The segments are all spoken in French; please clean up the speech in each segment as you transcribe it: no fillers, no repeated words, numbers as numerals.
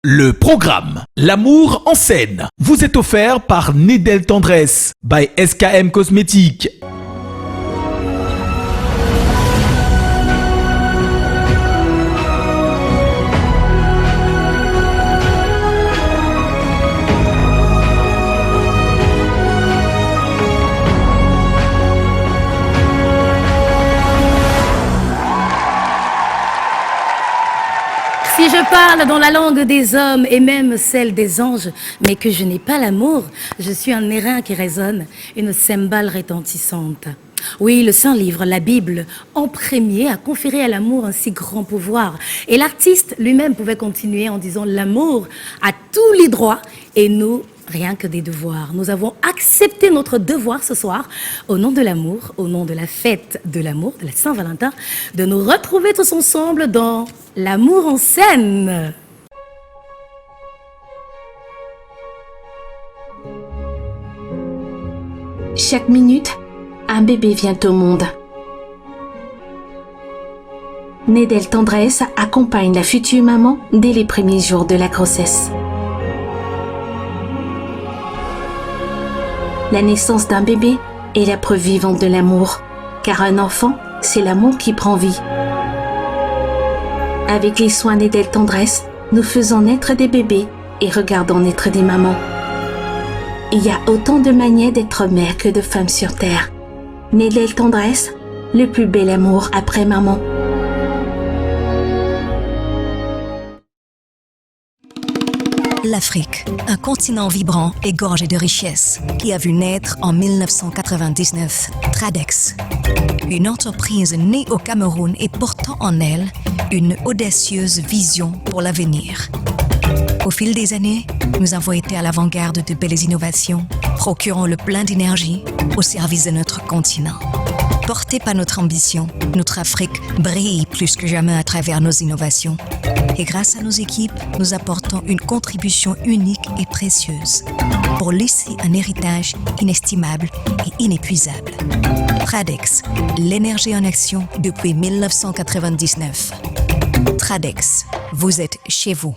Le programme L'amour en scène vous est offert par Nedel Tendresse by SKM Cosmétiques. Si je parle dans la langue des hommes et même celle des anges, mais que je n'ai pas l'amour, je suis un airain qui résonne, une cymbale retentissante. Oui, le Saint-Livre, la Bible, en premier, a conféré à l'amour un si grand pouvoir. Et l'artiste lui-même pouvait continuer en disant « L'amour a tous les droits et nous, rien que des devoirs. » Nous avons accepté notre devoir ce soir, au nom de l'amour, au nom de la fête de l'amour, de la Saint-Valentin, de nous retrouver tous ensemble dans L'amour en scène. Chaque minute, un bébé vient au monde. Nedel Tendresse accompagne la future maman dès les premiers jours de la grossesse. La naissance d'un bébé est la preuve vivante de l'amour, car un enfant, c'est l'amour qui prend vie. Avec les soins Nedel Tendresse, nous faisons naître des bébés et regardons naître des mamans. Il y a autant de manières d'être mère que de femmes sur terre. Nedel Tendresse, le plus bel amour après maman. L'Afrique, un continent vibrant et gorgé de richesses, qui a vu naître en 1999 Tradex, une entreprise née au Cameroun et portant en elle une audacieuse vision pour l'avenir. Au fil des années, nous avons été à l'avant-garde de belles innovations, procurant le plein d'énergie au service de notre continent. Porté par notre ambition, notre Afrique brille plus que jamais à travers nos innovations. Et grâce à nos équipes, nous apportons une contribution unique et précieuse pour laisser un héritage inestimable et inépuisable. Tradex, l'énergie en action depuis 1999. Tradex, vous êtes chez vous.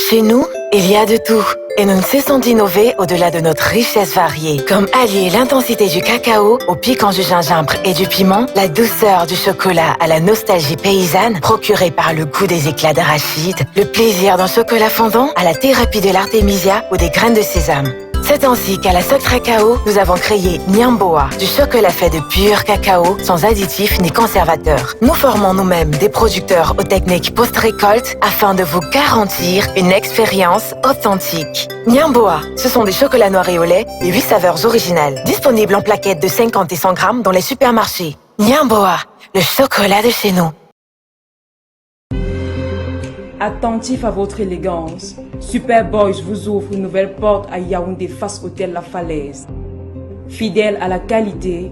Chez nous, il y a de tout. Et nous ne cessons d'innover au-delà de notre richesse variée. Comme allier l'intensité du cacao au piquant du gingembre et du piment, la douceur du chocolat à la nostalgie paysanne procurée par le goût des éclats d'arachide, le plaisir d'un chocolat fondant à la thérapie de l'artémisia ou des graines de sésame. C'est ainsi qu'à la Soctra Cacao, nous avons créé Nyamboa, du chocolat fait de pur cacao, sans additifs ni conservateurs. Nous formons nous-mêmes des producteurs aux techniques post-récolte afin de vous garantir une expérience authentique. Nyamboa, ce sont des chocolats noirs et au lait et 8 saveurs originales, disponibles en plaquettes de 50 et 100 grammes dans les supermarchés. Nyamboa, le chocolat de chez nous. Attentif à votre élégance, Super Boys vous ouvre une nouvelle porte à Yaoundé face Hôtel La Falaise. Fidèle à la qualité,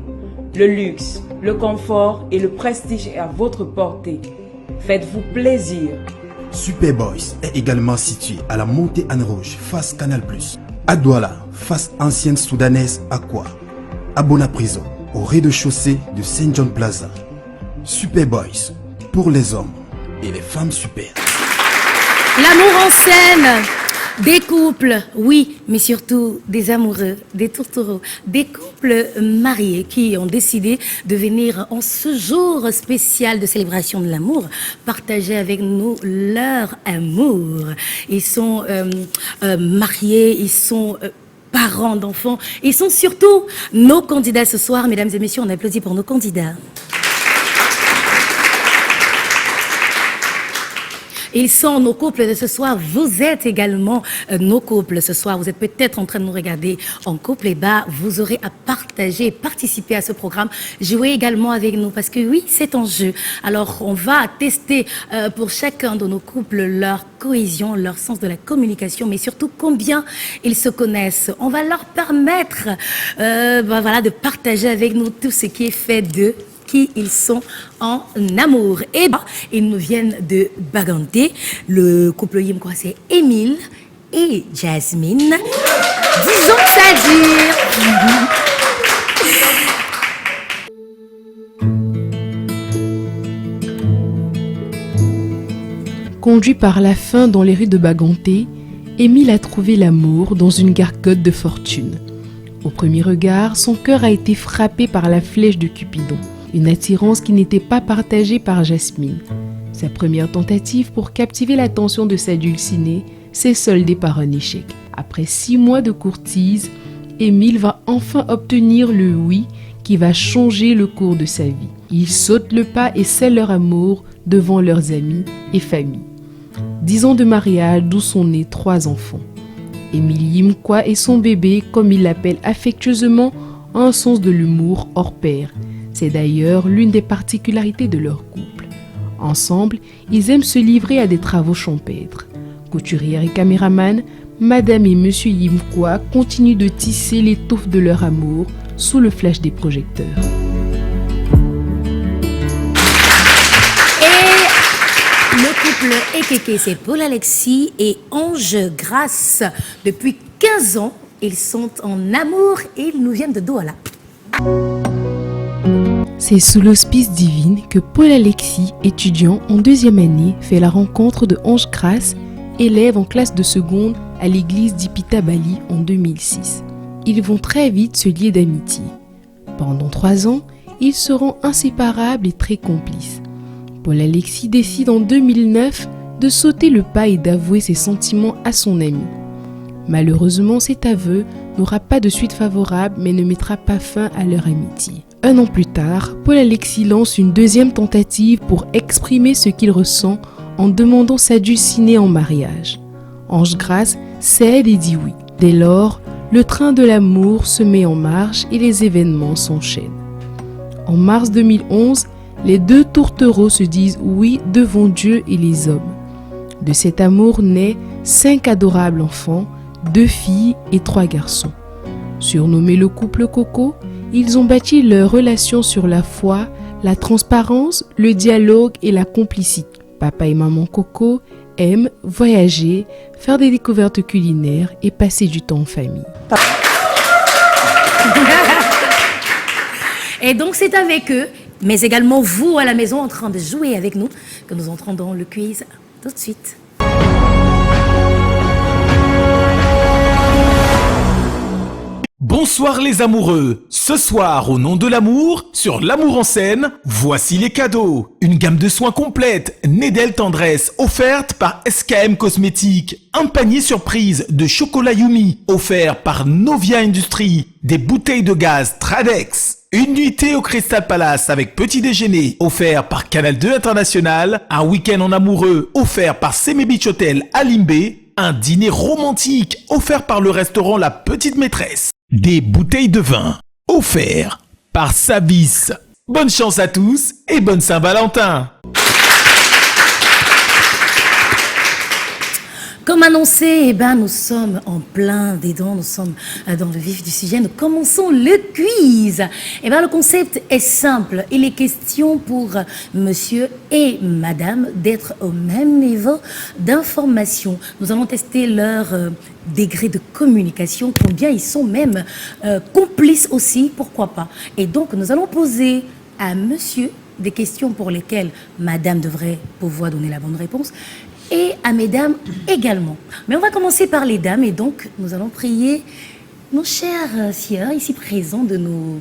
le luxe, le confort et le prestige est à votre portée. Faites-vous plaisir. Super Boys est également situé à la montée Anne Rouge, face Canal+, à Douala, face ancienne soudanaise Aqua, à Bonaprison, au rez-de-chaussée de Saint John Plaza. Super Boys, pour les hommes et les femmes super. L'amour en scène, des couples, oui, mais surtout des amoureux, des tourtereaux, des couples mariés qui ont décidé de venir en ce jour spécial de célébration de l'amour partager avec nous leur amour. Ils sont mariés, ils sont parents d'enfants, ils sont surtout nos candidats ce soir. Mesdames et messieurs, on applaudit pour nos candidats. Ils sont nos couples de ce soir. Vous êtes également nos couples ce soir. Vous êtes peut-être en train de nous regarder en couple. Et bah, vous aurez à partager, participer à ce programme. Jouer également avec nous parce que oui, c'est en jeu. Alors, on va tester pour chacun de nos couples leur cohésion, leur sens de la communication, mais surtout combien ils se connaissent. On va leur permettre voilà, de partager avec nous tout ce qui est fait d'eux, qui ils sont en amour. Et ils nous viennent de Baganté. Le couple Yimkwa, c'est Émile et Jasmine. Disons que ça dure. Conduit par la faim dans les rues de Baganté, Émile a trouvé l'amour dans une gargote de fortune. Au premier regard, son cœur a été frappé par la flèche de Cupidon, une attirance qui n'était pas partagée par Jasmine. Sa première tentative pour captiver l'attention de sa dulcinée s'est soldée par un échec. Après 6 mois de courtise, Émile va enfin obtenir le oui qui va changer le cours de sa vie. Ils sautent le pas et scellent leur amour devant leurs amis et famille. 10 ans de mariage d'où sont nés 3 enfants. Émile Yimkwa et son bébé, comme il l'appelle affectueusement, ont un sens de l'humour hors pair. C'est d'ailleurs l'une des particularités de leur couple. Ensemble, ils aiment se livrer à des travaux champêtres. Couturière et caméraman, Madame et Monsieur Yimkwa continuent de tisser l'étoffe de leur amour sous le flash des projecteurs. Le couple Ekeke, c'est Paul Alexis et Ange Grâce. Depuis 15 ans, ils sont en amour et ils nous viennent de Douala. C'est sous l'auspice divine que Paul Alexis, étudiant en 2e année, fait la rencontre de Ange Grâce, élève en classe de seconde à l'église d'Ipita Bali en 2006. Ils vont très vite se lier d'amitié. Pendant 3 ans, ils seront inséparables et très complices. Paul Alexis décide en 2009 de sauter le pas et d'avouer ses sentiments à son ami. Malheureusement, cet aveu n'aura pas de suite favorable mais ne mettra pas fin à leur amitié. 1 an plus tard, Paul Alexis lance une 2e tentative pour exprimer ce qu'il ressent en demandant sa dulcinée en mariage. Ange Grâce cède et dit oui. Dès lors, le train de l'amour se met en marche et les événements s'enchaînent. En mars 2011, les 2 tourtereaux se disent oui devant Dieu et les hommes. De cet amour naît 5 adorables enfants, 2 filles et 3 garçons. Surnommés le couple Coco, ils ont bâti leur relation sur la foi, la transparence, le dialogue et la complicité. Papa et maman Coco aiment voyager, faire des découvertes culinaires et passer du temps en famille. Et donc c'est avec eux, mais également vous à la maison en train de jouer avec nous, que nous entrons dans le quiz tout de suite. Bonsoir les amoureux. Ce soir, au nom de l'amour, sur L'amour en scène, voici les cadeaux. Une gamme de soins complète, Nedel Tendresse, offerte par SKM Cosmétiques. Un panier surprise de chocolat Yumi, offert par Novia Industries. Des bouteilles de gaz Tradex. Une nuitée au Crystal Palace avec petit déjeuner, offert par Canal 2 International. Un week-end en amoureux, offert par Semi Beach Hotel à Limbé. Un dîner romantique, offert par le restaurant La Petite Maîtresse. Des bouteilles de vin, offerts par Savis. Bonne chance à tous et bonne Saint-Valentin. Comme annoncé, nous sommes en plein dedans, nous sommes dans le vif du sujet. Nous commençons le quiz. Le concept est simple. Il est question pour monsieur et madame d'être au même niveau d'information. Nous allons tester leur degré de communication, combien ils sont même complices aussi, pourquoi pas. Et donc, nous allons poser à monsieur des questions pour lesquelles madame devrait pouvoir donner la bonne réponse. Et à mesdames également. Mais on va commencer par les dames et donc nous allons prier nos chers sieurs ici présents de nous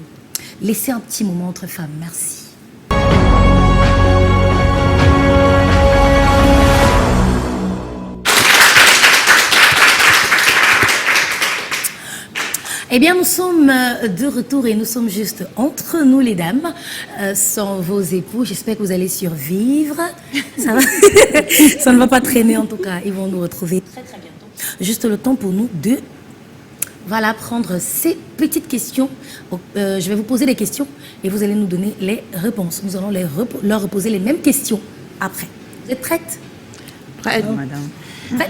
laisser un petit moment entre femmes. Merci. Eh bien, nous sommes de retour et nous sommes juste entre nous, les dames, sans vos époux. J'espère que vous allez survivre. Ça va ça ne va pas traîner, en tout cas. Ils vont nous retrouver très, très bientôt. Juste le temps pour nous de prendre ces petites questions. Je vais vous poser des questions et vous allez nous donner les réponses. Nous allons leur reposer les mêmes questions après. Vous êtes prêtes? Prête, madame.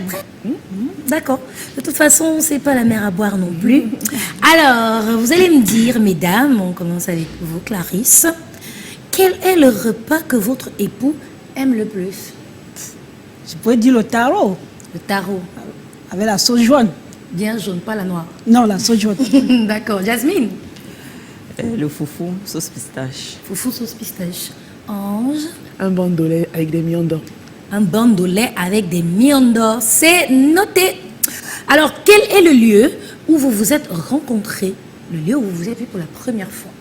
Prête. D'accord. De toute façon, c'est pas la mer à boire non plus. Alors, vous allez me dire, mesdames, on commence avec vous, Clarisse. quel est le repas que votre époux aime le plus? Je pourrais dire le taro, Le taro. avec la sauce jaune. Bien jaune, pas la noire. Non, la sauce jaune. D'accord. Jasmine? Le foufou, sauce pistache. Foufou sauce pistache. Ange? Un bandolé avec des mions d'or. Un bandolé avec des mions d'or. C'est noté. Alors, quel est le lieu où vous vous êtes rencontrés? Le lieu où vous vous êtes vus pour la première fois?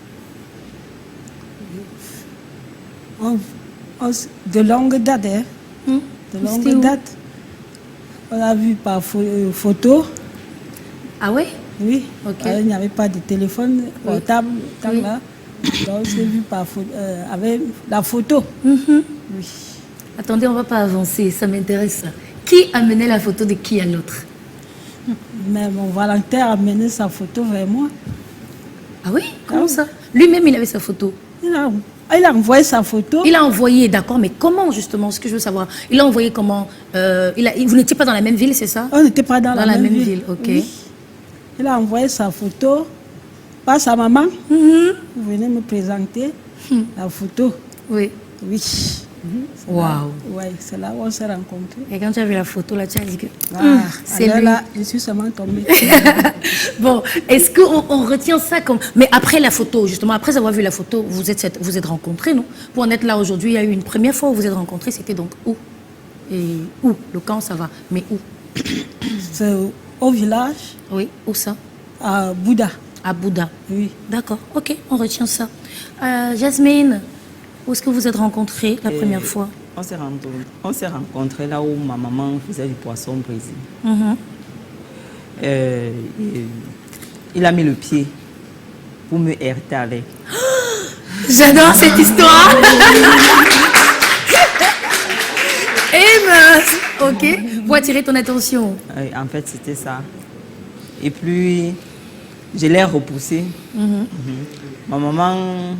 De longue date, hein. De C'était longue où? date. On a vu par photo. Ah ouais? Oui. Ok. Il n'y avait pas de téléphone portable. Oui. Là. Donc, on s'est vu par avec la photo. Mhm. Oui. Attendez, on ne va pas avancer, ça m'intéresse ça. Qui a mené la photo de qui à l'autre? Mais mon volontaire a mené sa photo vers moi. Ah oui? Comment ça? Lui-même, il avait sa photo. Il a envoyé sa photo. Il a envoyé, d'accord, mais comment justement? Ce que je veux savoir. Il a envoyé comment? Vous n'étiez pas dans la même ville, c'est ça? On n'était pas dans la même ville. Ok. Oui. Il a envoyé sa photo par sa maman. Vous venez me présenter la photo. Oui. Oui. Waouh. Oui, c'est là où on s'est rencontrés. Et quand tu as vu la photo, là, tu as dit que c'est alors lui. là, je suis seulement tombée. Bon, est-ce qu'on retient ça comme... Mais après la photo, justement, après avoir vu la photo, vous êtes rencontrés, non? Pour en être là aujourd'hui, il y a eu une première fois où vous êtes rencontrés, c'était donc où? Et où? Le camp, ça va, mais où? C'est au village. Oui, où ça? À Bouddha. À Bouddha. Oui. D'accord, ok, on retient ça. Jasmine, où est-ce que vous êtes rencontrés la première fois? On s'est rencontrés là où ma maman faisait du poisson brésil. Il a mis le pied pour me heurter avec. J'adore cette histoire. Eh ben, ok, pour attirer ton attention. En fait, c'était ça. Et puis, je l'ai repoussé. Ma maman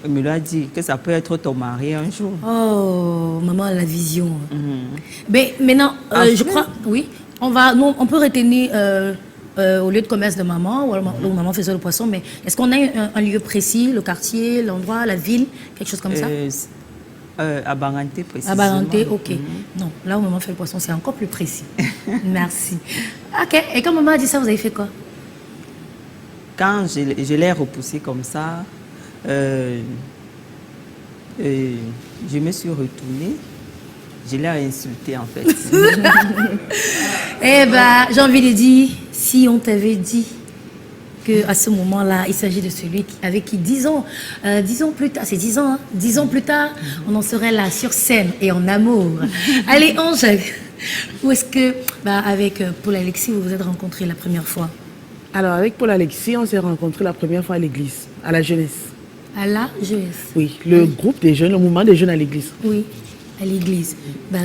me l'a dit que ça peut être ton mari un jour. Oh, maman a la vision. Mais maintenant, je crois, oui, on peut retenir au lieu de commerce de maman, où maman faisait le poisson, mais est-ce qu'on a un lieu précis, le quartier, l'endroit, la ville, quelque chose comme ça? À Baranté, précisément. À Baranté, ok. Non, là où maman fait le poisson, c'est encore plus précis. Merci. Ok, et quand maman a dit ça, vous avez fait quoi? Quand je l'ai repoussé comme ça, je me suis retournée, je l'ai insulté en fait. Eh ben, j'ai envie de dire, si on t'avait dit qu'à ce moment-là, il s'agit de celui avec qui 10 ans plus tard, c'est 10 ans, hein, 10 ans plus tard, on en serait là sur scène et en amour. Allez, Angèle, où est-ce que, avec Paul Alexis, vous vous êtes rencontrés la première fois? Alors, avec Paul Alexis, on s'est rencontrés la première fois à l'église, à la jeunesse. À la jeunesse? Oui, le groupe des jeunes, le mouvement des jeunes à l'église. Oui, à l'église.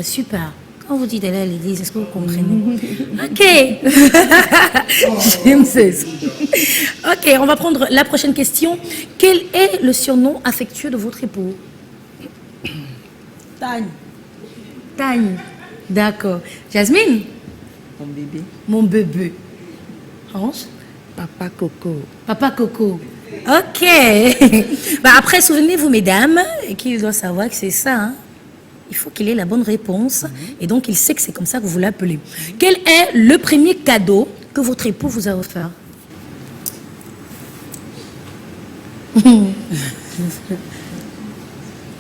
Super. Quand vous dites aller à l'église, est-ce que vous comprenez? Ok. J'aime ça. Ok, on va prendre la prochaine question. Quel est le surnom affectueux de votre époux? Tagne. Tagne. D'accord. Jasmine? Mon bébé. Mon bébé. Ange? Papa Coco. Papa Coco. Ok. Après, souvenez-vous, mesdames, qu'il doit savoir que c'est ça, hein? Il faut qu'il ait la bonne réponse. Et donc, il sait que c'est comme ça que vous l'appelez. Quel est le premier cadeau que votre époux vous a offert?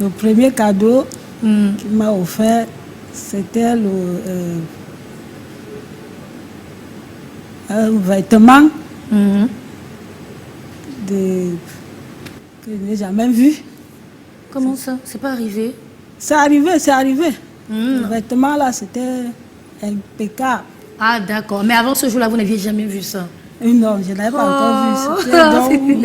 Le premier cadeau qu'il m'a offert, c'était un vêtement que je n'ai jamais vu. Comment ça? C'est pas arrivé? C'est arrivé. Le vêtement là, c'était impeccable. Ah d'accord, mais avant ce jour-là, vous n'aviez jamais vu ça? Non, je n'avais pas encore vu.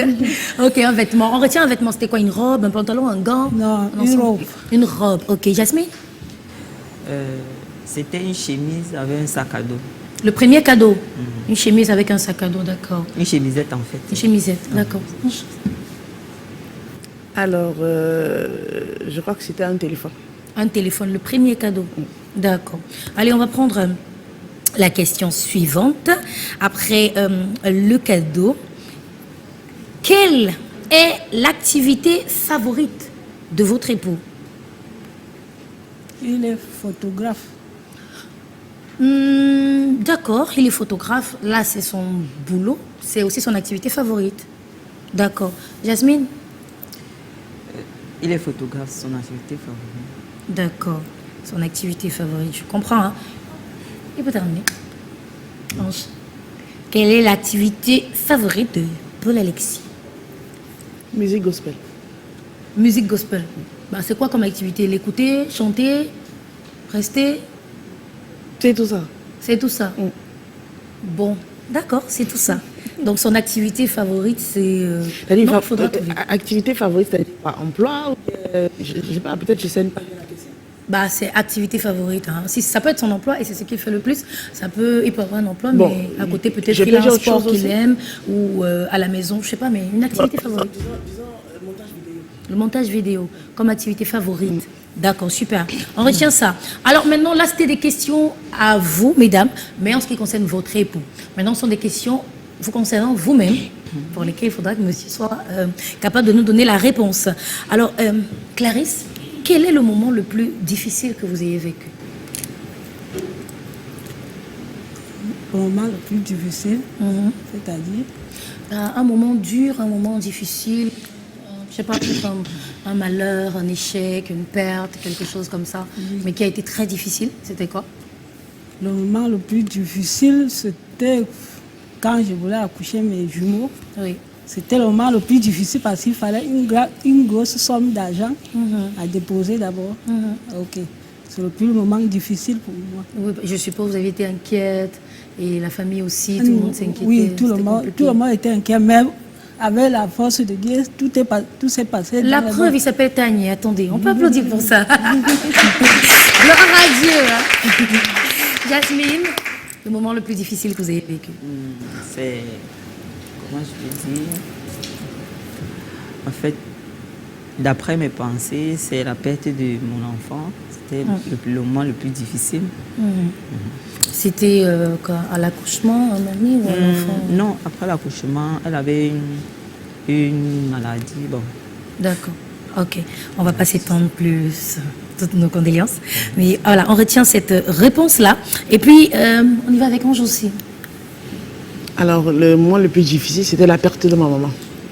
Ok, un vêtement. On retient un vêtement, c'était quoi? Une robe, un pantalon, un gant? Non, une robe. Une robe, ok. Jasmine? C'était une chemise avec un sac à dos. Le premier cadeau? Une chemise avec un sac à dos, d'accord. Une chemisette en fait. Une chemisette, d'accord. Alors, je crois que c'était un téléphone. Un téléphone, le premier cadeau. D'accord. Allez, on va prendre la question suivante. Après le cadeau, quelle est l'activité favorite de votre époux? Il est photographe. D'accord, il est photographe. Là, c'est son boulot. C'est aussi son activité favorite. D'accord. Jasmine? Il est photographe, son activité favorite. D'accord. Son activité favorite, je comprends. Hein? Il peut terminer. Ange, quelle est l'activité favorite de Paul Alexis? Musique gospel. Musique gospel. Bah, c'est quoi comme activité? L'écouter, chanter, rester? C'est tout ça. C'est tout ça. Bon, d'accord, c'est tout ça. Donc son activité favorite, c'est... non, faudra trouver. Activité favorite, c'est-à-dire emploi ou je sais pas, peut-être je sais pas bien la question. Bah, c'est activité favorite. Hein. Si, ça peut être son emploi et c'est ce qu'il fait le plus. Il peut avoir un emploi, Bon, mais à côté, peut-être je qu'il a peux dire un autre sport chose qu'il aussi. aime ou à la maison, je sais pas, mais une activité favorite. Disons montage vidéo. Le montage vidéo comme activité favorite. D'accord, super. On retient ça. Alors maintenant, là, c'était des questions à vous, mesdames, mais en ce qui concerne votre époux. Maintenant, ce sont des questions vous concernant vous-même, pour lesquelles il faudra que monsieur soit capable de nous donner la réponse. Alors, Clarisse, quel est le moment le plus difficile que vous ayez vécu? Le moment le plus difficile, c'est-à-dire Un moment dur, un moment difficile, je sais pas, peut-être un malheur, un échec, une perte, quelque chose comme ça, mais qui a été très difficile. C'était quoi? le moment le plus difficile, c'était quand je voulais accoucher mes jumeaux. Oui. C'était le moment le plus difficile parce qu'il fallait une grosse somme d'argent à déposer d'abord. Ok. C'est le plus moment difficile pour moi. Oui, je suppose que vous avez été inquiète et la famille aussi, tout le monde s'inquiétait. Oui, tout le monde était inquiet, mais avec la force de Dieu, tout s'est passé. La preuve, il s'appelle Tanya. Attendez, on peut applaudir pour ça. Gloire à Dieu. Hein. Jasmine, le moment le plus difficile que vous avez vécu? C'est, comment je peux dire, en fait, d'après mes pensées, c'est la perte de mon enfant. C'était le moment le plus difficile. C'était à l'accouchement, un ami ou un enfant? Non, après l'accouchement, elle avait une maladie. Bon. D'accord. Ok. On va pas s'étendre plus. Toutes nos condoléances. Mais voilà, on retient cette réponse-là. Et puis, on y va avec Ange aussi. Alors, le moment le plus difficile, c'était la perte de ma maman.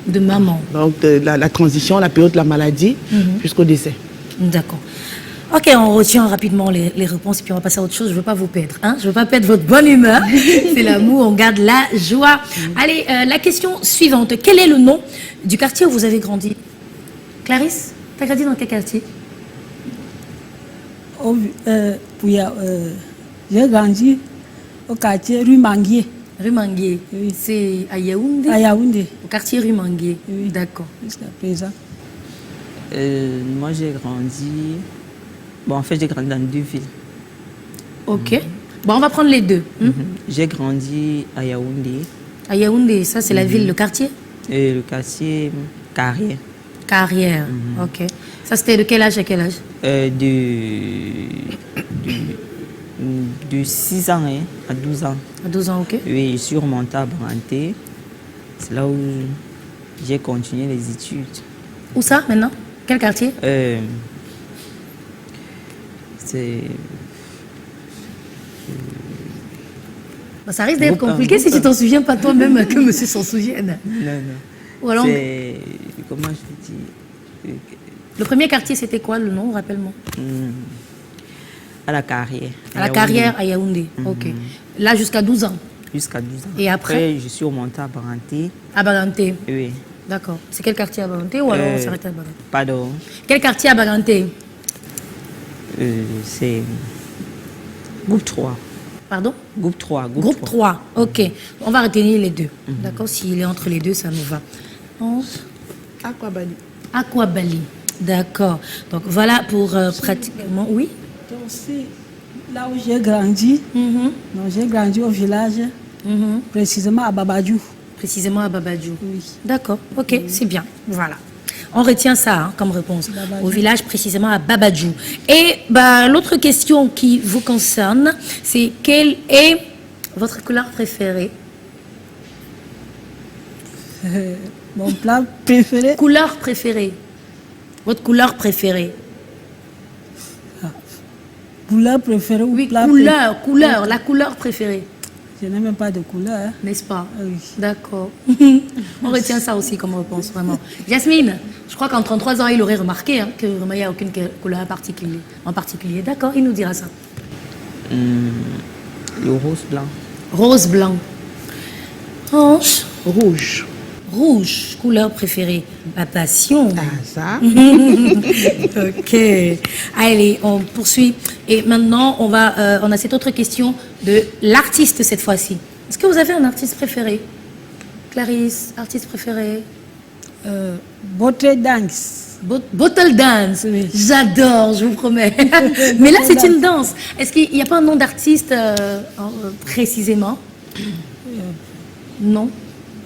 De maman. Donc, la transition, la période de la maladie jusqu'au décès. D'accord. Ok, on retient rapidement les réponses et puis on va passer à autre chose. Je ne veux pas vous perdre. Hein? Je ne veux pas perdre votre bonne humeur. C'est l'amour, on garde la joie. Allez, la question suivante. Quel est le nom du quartier où vous avez grandi? Clarisse, tu as grandi dans quel quartier? J'ai grandi au quartier rue Manguier. Rue Manguier, oui. C'est à Yaoundé? À Yaoundé. Au quartier rue Manguier, oui. D'accord. Jusqu'à présent. Moi, j'ai grandi... Bon, en fait, j'ai grandi dans 2 villes. Ok. Bon, on va prendre les deux. J'ai grandi à Yaoundé. À Yaoundé, ça c'est la ville, le quartier? Et le quartier Carrière. Carrière, ok. Ça c'était de quel âge à quel âge? De 6 ans à 12 ans. À 12 ans, ok. Oui, je suis remontée à Branté. C'est là où j'ai continué les études. Où ça maintenant? Quel quartier? C'est... Ça risque d'être compliqué si tu t'en souviens pas toi-même que monsieur s'en souvienne. Non. Ou alors... C'est... Comment je peux dire? Le premier quartier, c'était quoi le nom? Rappelle-moi. À la Carrière. À la Carrière, à Yaoundé. Ok. Là, jusqu'à 12 ans. Jusqu'à 12 ans. Et après je suis remontée à Branté. À Baganté. Oui. D'accord. C'est quel quartier à Baganté ou alors on s'arrête à Baganté? Pardon. Quel quartier à Baganté? C'est groupe 3. Pardon? Groupe 3. Groupe 3. Ok. On va retenir les deux. D'accord? S'il est entre les deux, ça nous va. Aquabali. Aquabali. D'accord. Donc voilà pour pratiquement... Oui? Donc, c'est là où j'ai grandi. Donc, j'ai grandi au village, précisément à Babadjou. Précisément à Babadjou. Oui. D'accord. Ok, c'est bien. Voilà. On retient ça hein, comme réponse. Babadjou. Au village, précisément à Babadjou. Et l'autre question qui vous concerne, c'est quelle est votre couleur préférée? Mon plat préféré? Couleur préférée? Votre couleur préférée? Couleur préférée ou Oui, plat couleur, la couleur préférée. Je n'ai même pas de couleur. Hein. N'est-ce pas? Oui. D'accord. On retient ça aussi comme réponse, vraiment. Jasmine, je crois qu'en 33 ans, il aurait remarqué que vraiment, il n'y a aucune couleur en particulier. D'accord, il nous dira ça. Le rose blanc. Rose blanc. Ange? Rouge. Rouge, couleur préférée. La passion. Ah, ça. Ok. Allez, on poursuit. Et maintenant, on a cette autre question de l'artiste cette fois-ci. Est-ce que vous avez un artiste préféré? Clarisse, artiste préféré? Bottle dance. Bottle dance. Oui. J'adore, je vous promets. Mais là, c'est une danse. Est-ce qu'il n'y a pas un nom d'artiste précisément? Non.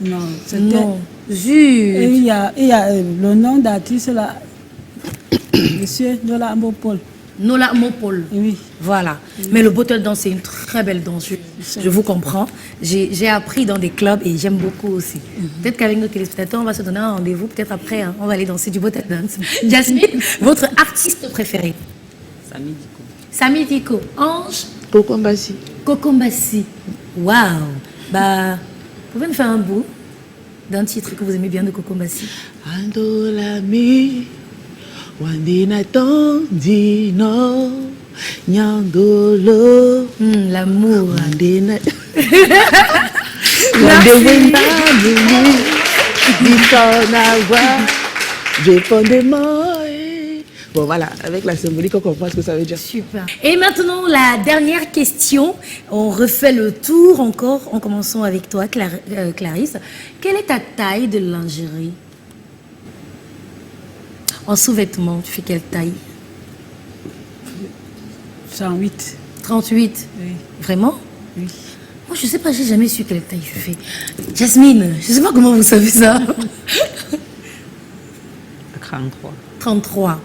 Non, Non. Et Jure. il y a le nom d'artiste là. Monsieur Nola Mopol. Nola Mopol. Oui. Voilà. Mais le bottle dance, c'est une très belle danse. Je vous comprends. J'ai appris dans des clubs et j'aime beaucoup aussi. Peut-être qu'avec nos téléspectateurs, on va se donner un rendez-vous. Peut-être après, hein, on va aller danser du bottle dance. Jasmine, votre artiste préféré? Sami Diko. Sami Diko. Ange? Kokombasi. Kokombasi. Waouh. Bah, vous pouvez me faire un bout d'un titre que vous aimez bien de Kokombasi? Andolami. Wandina tondino. Nyandolo. L'amour. Wandina. Bon voilà, avec la symbolique, on comprend ce que ça veut dire. Super. Et maintenant, la dernière question. On refait le tour encore en commençant avec toi, Clarisse. Quelle est ta taille de lingerie? En sous-vêtements, tu fais quelle taille? 108. 38. Oui. Vraiment? Oui. Moi, je sais pas, j'ai jamais su quelle taille je fais. Jasmine, je sais pas comment vous savez ça. 33. 33.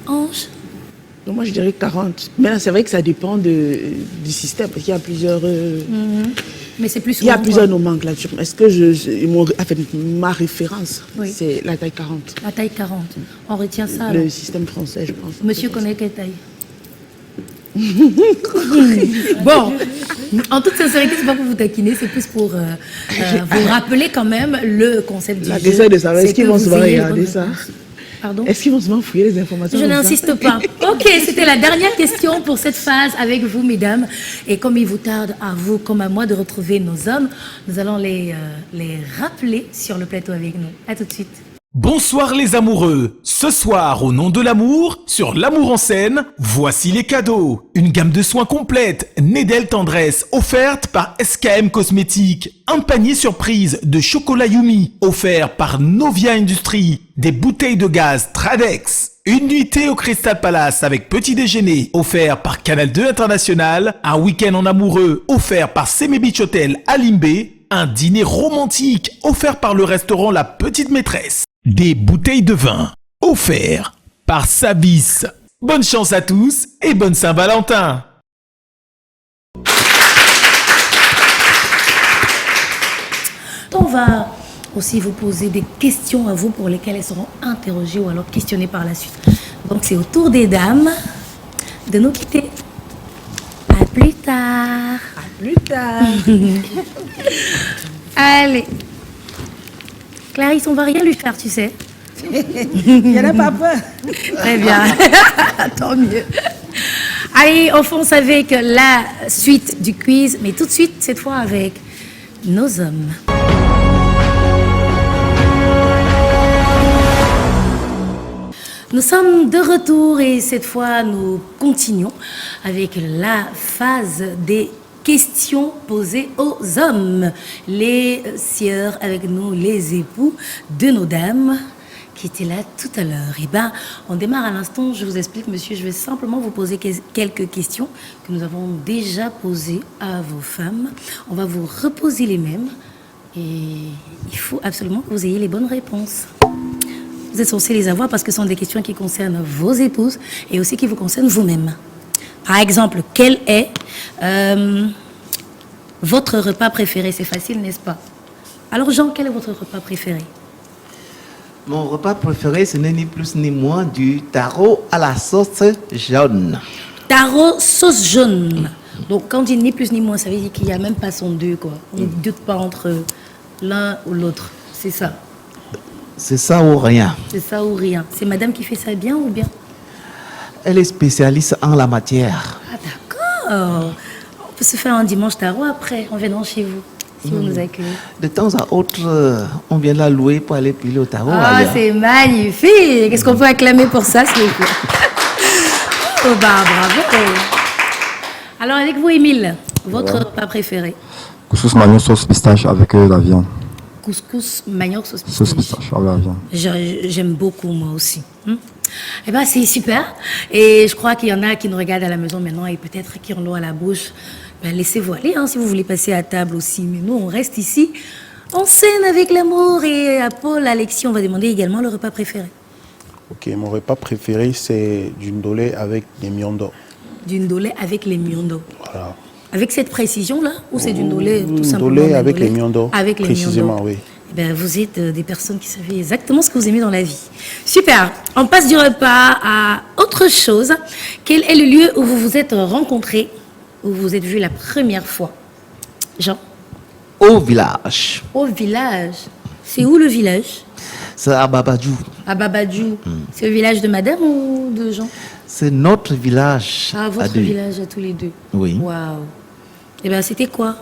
Ange? Donc moi je dirais 40. Mais là c'est vrai que ça dépend du système parce qu'il y a plusieurs. Mais c'est plus Il y a souvent, plusieurs quoi. nomenclatures. Est-ce que ma référence, Oui. c'est la taille 40. La taille 40. On retient ça. Alors. Le système français, je pense. Monsieur connaît quelle taille? Bon, en toute sincérité, c'est pas pour vous taquiner, c'est plus pour vous rappeler quand même le concept du La jeu. question de savoir, C'est est-ce qu'ils que vont se vous ayez les regarder bonnes ça? réponses. Pardon? Est-ce qu'ils vont souvent fouiller les informations Je comme ça? n'insiste pas. Ok, c'était la dernière question pour cette phase avec vous, mesdames. Et comme il vous tarde à vous comme à moi de retrouver nos hommes, nous allons les rappeler sur le plateau avec nous. À tout de suite. Bonsoir les amoureux. Ce soir, au nom de l'amour, sur L'Amour en scène, voici les cadeaux. Une gamme de soins complète, Nedel Tendresse, offerte par SKM Cosmétiques. Un panier surprise de chocolat Yumi, offert par Novia Industries. Des bouteilles de gaz Tradex. Une nuitée au Crystal Palace avec petit déjeuner, offert par Canal 2 International. Un week-end en amoureux, offert par Semi Beach Hotel à Limbé. Un dîner romantique, offert par le restaurant La Petite Maîtresse. Des bouteilles de vin, offerts par Sabis. Bonne chance à tous et bonne Saint-Valentin. On va aussi vous poser des questions à vous pour lesquelles elles seront interrogées ou alors questionnées par la suite. Donc c'est au tour des dames de nous quitter. À plus tard. À plus tard. Allez. Clarisse, on va rien lui faire, tu sais. Il n'y en a pas peur. Très bien. Tant mieux. Allez, on fonce avec la suite du quiz, mais tout de suite, cette fois avec nos hommes. Nous sommes de retour et cette fois, nous continuons avec la phase des questions posées aux hommes. Les sieurs avec nous, les époux de nos dames qui étaient là tout à l'heure. Eh bien, on démarre à l'instant. Je vous explique, monsieur, je vais simplement vous poser quelques questions que nous avons déjà posées à vos femmes. On va vous reposer les mêmes et il faut absolument que vous ayez les bonnes réponses. Vous êtes censés les avoir parce que ce sont des questions qui concernent vos épouses et aussi qui vous concernent vous-même. Par exemple, quel est votre repas préféré? C'est facile, n'est-ce pas? Alors Jean, quel est votre repas préféré? Mon repas préféré, ce n'est ni plus ni moins du taro à la sauce jaune. Taro sauce jaune. Donc quand on dit ni plus ni moins, ça veut dire qu'il n'y a même pas son deux, quoi. On ne doute pas entre l'un ou l'autre. C'est ça. C'est ça ou rien. C'est ça ou rien. C'est madame qui fait ça bien ou bien? Elle est spécialiste en la matière. Ah d'accord. On peut se faire un dimanche taro après, en venant chez vous, si vous nous accueillez. De temps à autre, on vient la louer pour aller piler au taro. Ah, c'est magnifique. Qu'est-ce qu'on peut acclamer pour ça, s'il vous plaît? Oh bah bravo. Alors avec vous, Émile, votre repas préféré? Couscous manioc sauce pistache avec la viande. Couscous manioc sauce pistache. Sauce pistache avec la viande. J'aime beaucoup, moi aussi. Eh bien, c'est super. Et je crois qu'il y en a qui nous regardent à la maison maintenant et peut-être qui en ont à la bouche. Ben, laissez-vous aller si vous voulez passer à table aussi. Mais nous, on reste ici en scène avec l'amour. Et à Paul, Alexis, on va demander également le repas préféré. Ok, mon repas préféré, c'est du ndolé avec des miondo. Du ndolé avec les miondo. Voilà. Avec cette précision-là? Ou c'est du ndolé tout simplement? Ndolé avec les miondo. Avec les précisément, miondo. oui. Eh ben, vous êtes des personnes qui savent exactement ce que vous aimez dans la vie. Super. On passe du repas à autre chose. Quel est le lieu où vous vous êtes rencontrés, où vous vous êtes vus la première fois? Jean? Au village. Au village. C'est où le village? C'est à Babadjou. À Babadjou. C'est le village de madame ou de Jean? C'est notre village. Ah, votre village à tous les deux. Oui. Waouh. Eh bien, c'était quoi?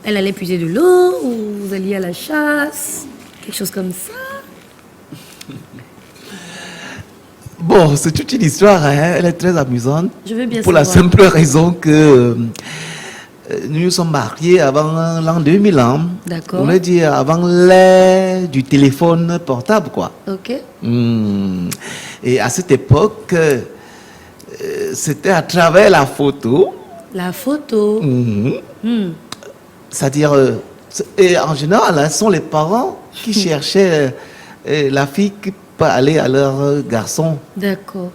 Elle allait puiser de l'eau ou vous alliez à la chasse? Quelque chose comme ça? Bon, c'est toute une histoire, hein. Elle est très amusante. Je veux bien Pour savoir. la simple raison que nous nous sommes mariés avant l'an 2000. D'accord. On va dire avant l'ère du téléphone portable, quoi. Ok. Et à cette époque, c'était à travers la photo. La photo. C'est-à-dire, et en général, ce sont les parents qui cherchaient la fille qui peut aller à leur garçon. D'accord.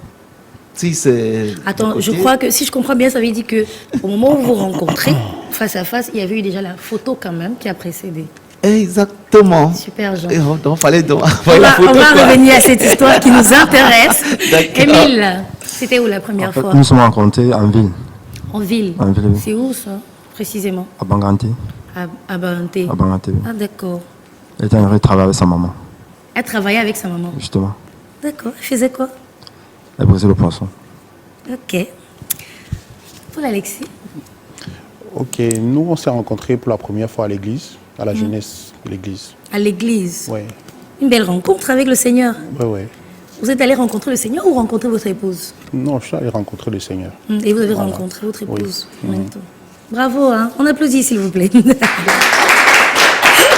Si c'est. Attends, je crois que si je comprends bien, ça veut dire que au moment où vous vous rencontrez, face à face, il y avait eu déjà la photo quand même qui a précédé. Exactement. Super, Jean. Et donc, fallait On la va photo. quoi. revenir à cette histoire qui nous intéresse. D'accord. Émile, c'était où la première fois? Nous nous sommes rencontrés en ville, En ville. En ville, oui. C'est où ça, précisément? à Banganté. À Banté. À Banganté, oui. Ah, d'accord. Elle était en train de travailler avec sa maman, Elle travaillait avec sa maman. justement. D'accord. Elle faisait quoi? Elle brisait le poisson. Ok. Paul Alexis. Ok, nous, on s'est rencontrés pour la première fois à l'église, à la jeunesse de l'église. À l'église. Oui, Une belle rencontre avec le Seigneur. oui. Vous êtes allé rencontrer le Seigneur ou rencontrer votre épouse? Non, je suis allé rencontrer le Seigneur. Et vous avez Voilà. rencontré votre Oui. épouse en même temps. Bravo, hein. On applaudit, s'il vous plaît.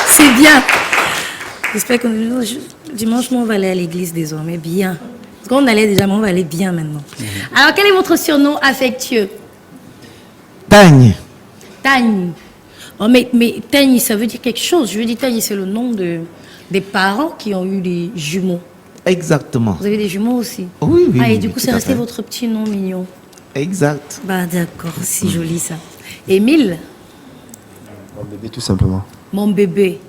C'est bien. J'espère que dimanche, nous, on va aller à l'église désormais bien. Parce qu'on allait déjà, mais on va aller bien maintenant. Alors, quel est votre surnom affectueux? Tagne. Tagne. Oh, mais Tagne, ça veut dire quelque chose. Je veux dire, Tagne, c'est le nom des parents qui ont eu des jumeaux. Exactement. Vous avez des jumeaux aussi? Oui, oui. Ah, et oui, du coup, tout c'est à resté fait. votre petit nom mignon. Exact. Bah, d'accord, si joli ça. Émile, Mon bébé, tout simplement. mon bébé.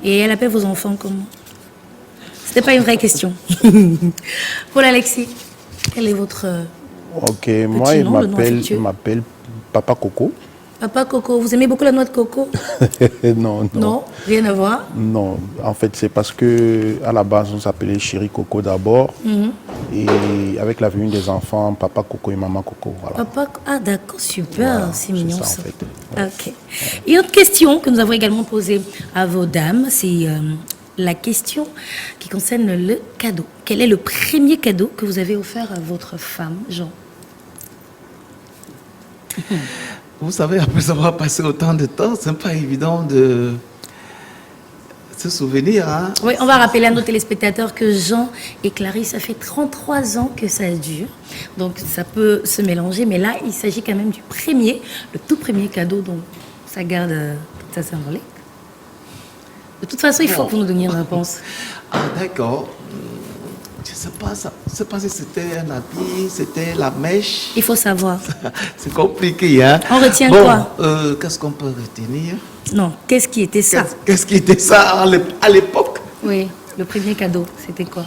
Et elle appelle vos enfants comment? C'était pas une vraie question. Paul Alexis, quel est votre Ok, moi, il nom, le nom affectueux. m'appelle Papa Coco. papa Coco? Vous aimez beaucoup la noix de coco? Non, non. Non, rien à voir. Non, en fait, c'est parce que à la base, on s'appelait Chéri Coco d'abord. Et avec la venue des enfants, Papa Coco et Maman Coco. Voilà. Papa, ah d'accord, super, Voilà, c'est mignon ça, ça. en fait. Ok. Et autre question que nous avons également posée à vos dames, c'est la question qui concerne le cadeau. Quel est le premier cadeau que vous avez offert à votre femme, Jean? Vous savez, après avoir passé autant de temps, c'est pas évident de se souvenir. Hein? Oui, on va rappeler à nos téléspectateurs que Jean et Clarisse, ça fait 33 ans que ça dure. Donc ça peut se mélanger, mais là, il s'agit quand même du premier, le tout premier cadeau, donc ça garde toute sa symbolique. De toute façon, il faut que vous nous donniez une réponse. Ah, d'accord. Je sais pas, ça, je sais pas si c'était un habit, c'était la mèche. Il faut savoir. C'est compliqué, hein. On retient bon, quoi? Qu'est-ce qu'on peut retenir? Non, qu'est-ce qui était ça? Qu'est-ce qui était ça à l'époque? Oui, Le premier cadeau, c'était quoi?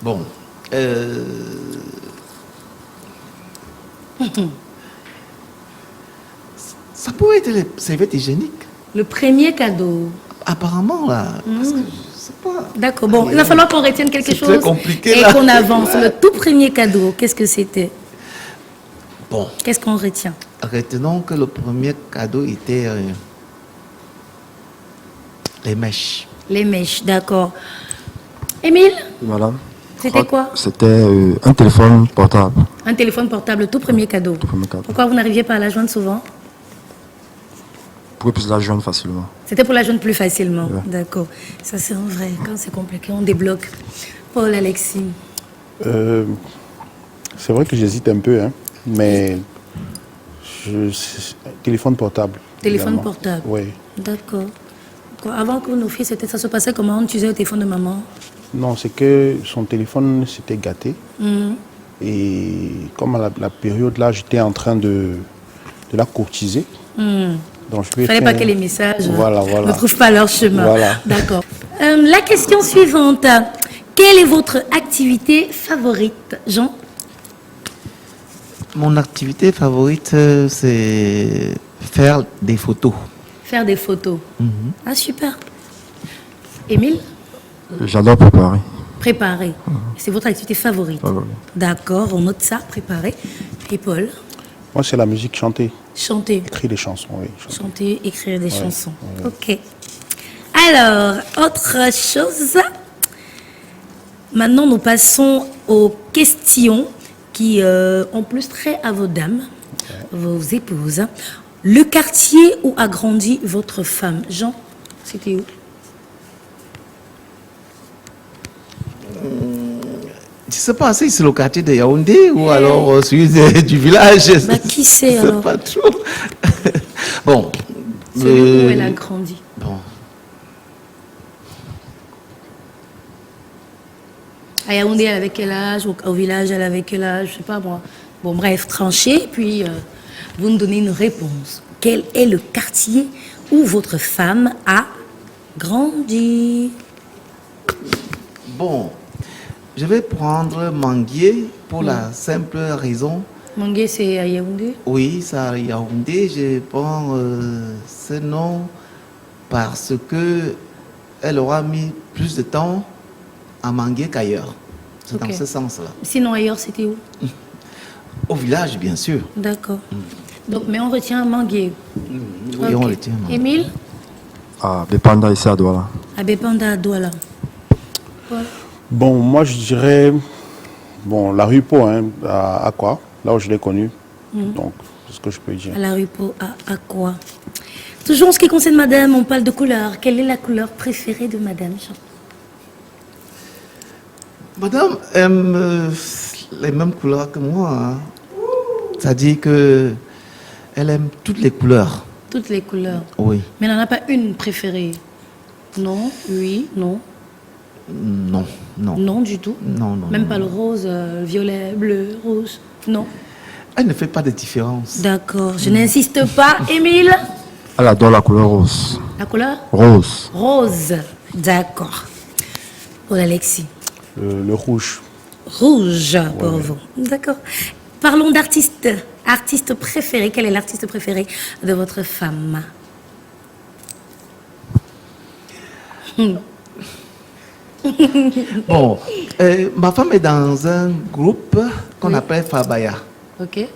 Bon. Ça pourrait être les serviettes hygiéniques. Le premier cadeau. Apparemment, là. Parce que je sais pas. D'accord, bon, il va falloir qu'on retienne quelque chose. C'est très compliqué, et là. qu'on avance. Le tout premier cadeau, qu'est-ce que c'était? Bon. Qu'est-ce qu'on retient? Retenons que le premier cadeau était les mèches. Les mèches, d'accord. Émile, Voilà. c'était quoi? C'était un téléphone portable. Un téléphone portable, le tout premier cadeau. Tout premier cadeau. Pourquoi vous n'arriviez pas à la joindre souvent? Pour plus la joindre facilement. C'était pour la joindre plus facilement. Ouais. D'accord. Ça, c'est un vrai. Quand c'est compliqué, on débloque. Paul Alexis. C'est vrai que j'hésite un peu, hein, mais téléphone portable. Téléphone également. portable. Oui. D'accord. Avant que nos filles, ça se passait comment? On utilisait le téléphone de maman? Non, c'est que son téléphone s'était gâté. Mhm. Et comme à la période là, j'étais en train de la courtiser. Mhm. Donc je Il ne fallait pas que les messages ne trouvent pas leur chemin. Voilà. D'accord. La question suivante. Quelle est votre activité favorite, Jean? Mon activité favorite, c'est faire des photos. Faire des photos. Mhm. Ah, super. Émile? J'adore préparer. Préparer. C'est votre activité favorite. Ah, voilà. D'accord, on note ça, préparer. Et Paul? Moi, c'est la musique chantée. Chanter. Écrire des chansons, oui. Chanter, écrire des Ouais, chansons. ouais. Ok. Alors, autre chose. Maintenant, nous passons aux questions qui ont plus trait à vos dames, vos épouses. Le quartier où a grandi votre femme, Jean, c'était où? Je ne sais pas si c'est le quartier de Yaoundé ou alors celui du village. Bah, qui sait Je sais alors? pas trop. Bon. Celui où elle a grandi. Bon. À Yaoundé, elle avait quel âge? Au village, elle avait quel âge? Je sais pas moi. Bon, bref, tranchez, puis vous nous donnez une réponse. Quel est le quartier où votre femme a grandi? Bon. Je vais prendre Manguier pour la simple raison. Manguier, c'est à Yaoundé? Oui, c'est à Yaoundé. Je prends ce nom parce que elle aura mis plus de temps à Manguier qu'ailleurs. C'est Ok. dans ce sens-là. Sinon, ailleurs, c'était où? Au village, bien sûr. D'accord. Donc, mais on retient Manguier. Oui, on Ok. le tient. Émile? À Bepanda, ici à Douala. À Bepanda, à Douala. Voilà. Bon, moi, je dirais la rue Pau, hein, à quoi, là où je l'ai connue. Mhm. Donc, c'est ce que je peux dire. À la rue Pau, à quoi? Toujours en ce qui concerne madame, on parle de couleur. Quelle est la couleur préférée de madame, Jean? Madame aime les mêmes couleurs que moi. Hein. C'est-à-dire que elle aime toutes les couleurs. Toutes les couleurs. Oui. Mais elle n'en a pas une préférée? Non? Oui? Non? Non, non. Non du tout? Non, non. Même non, pas le non. rose, violet, bleu, rouge? Non? Elle ne fait pas de différence. D'accord, je n'insiste pas. Émile? Elle adore la couleur rose. La couleur? Rose. Rose. D'accord. Pour Alexis? Le rouge. Rouge pour vous. D'accord. Parlons d'artistes. Artiste préféré. Quel est l'artiste préféré de votre femme? Bon, ma femme est dans un groupe qu'on appelle Fabaya. Ok.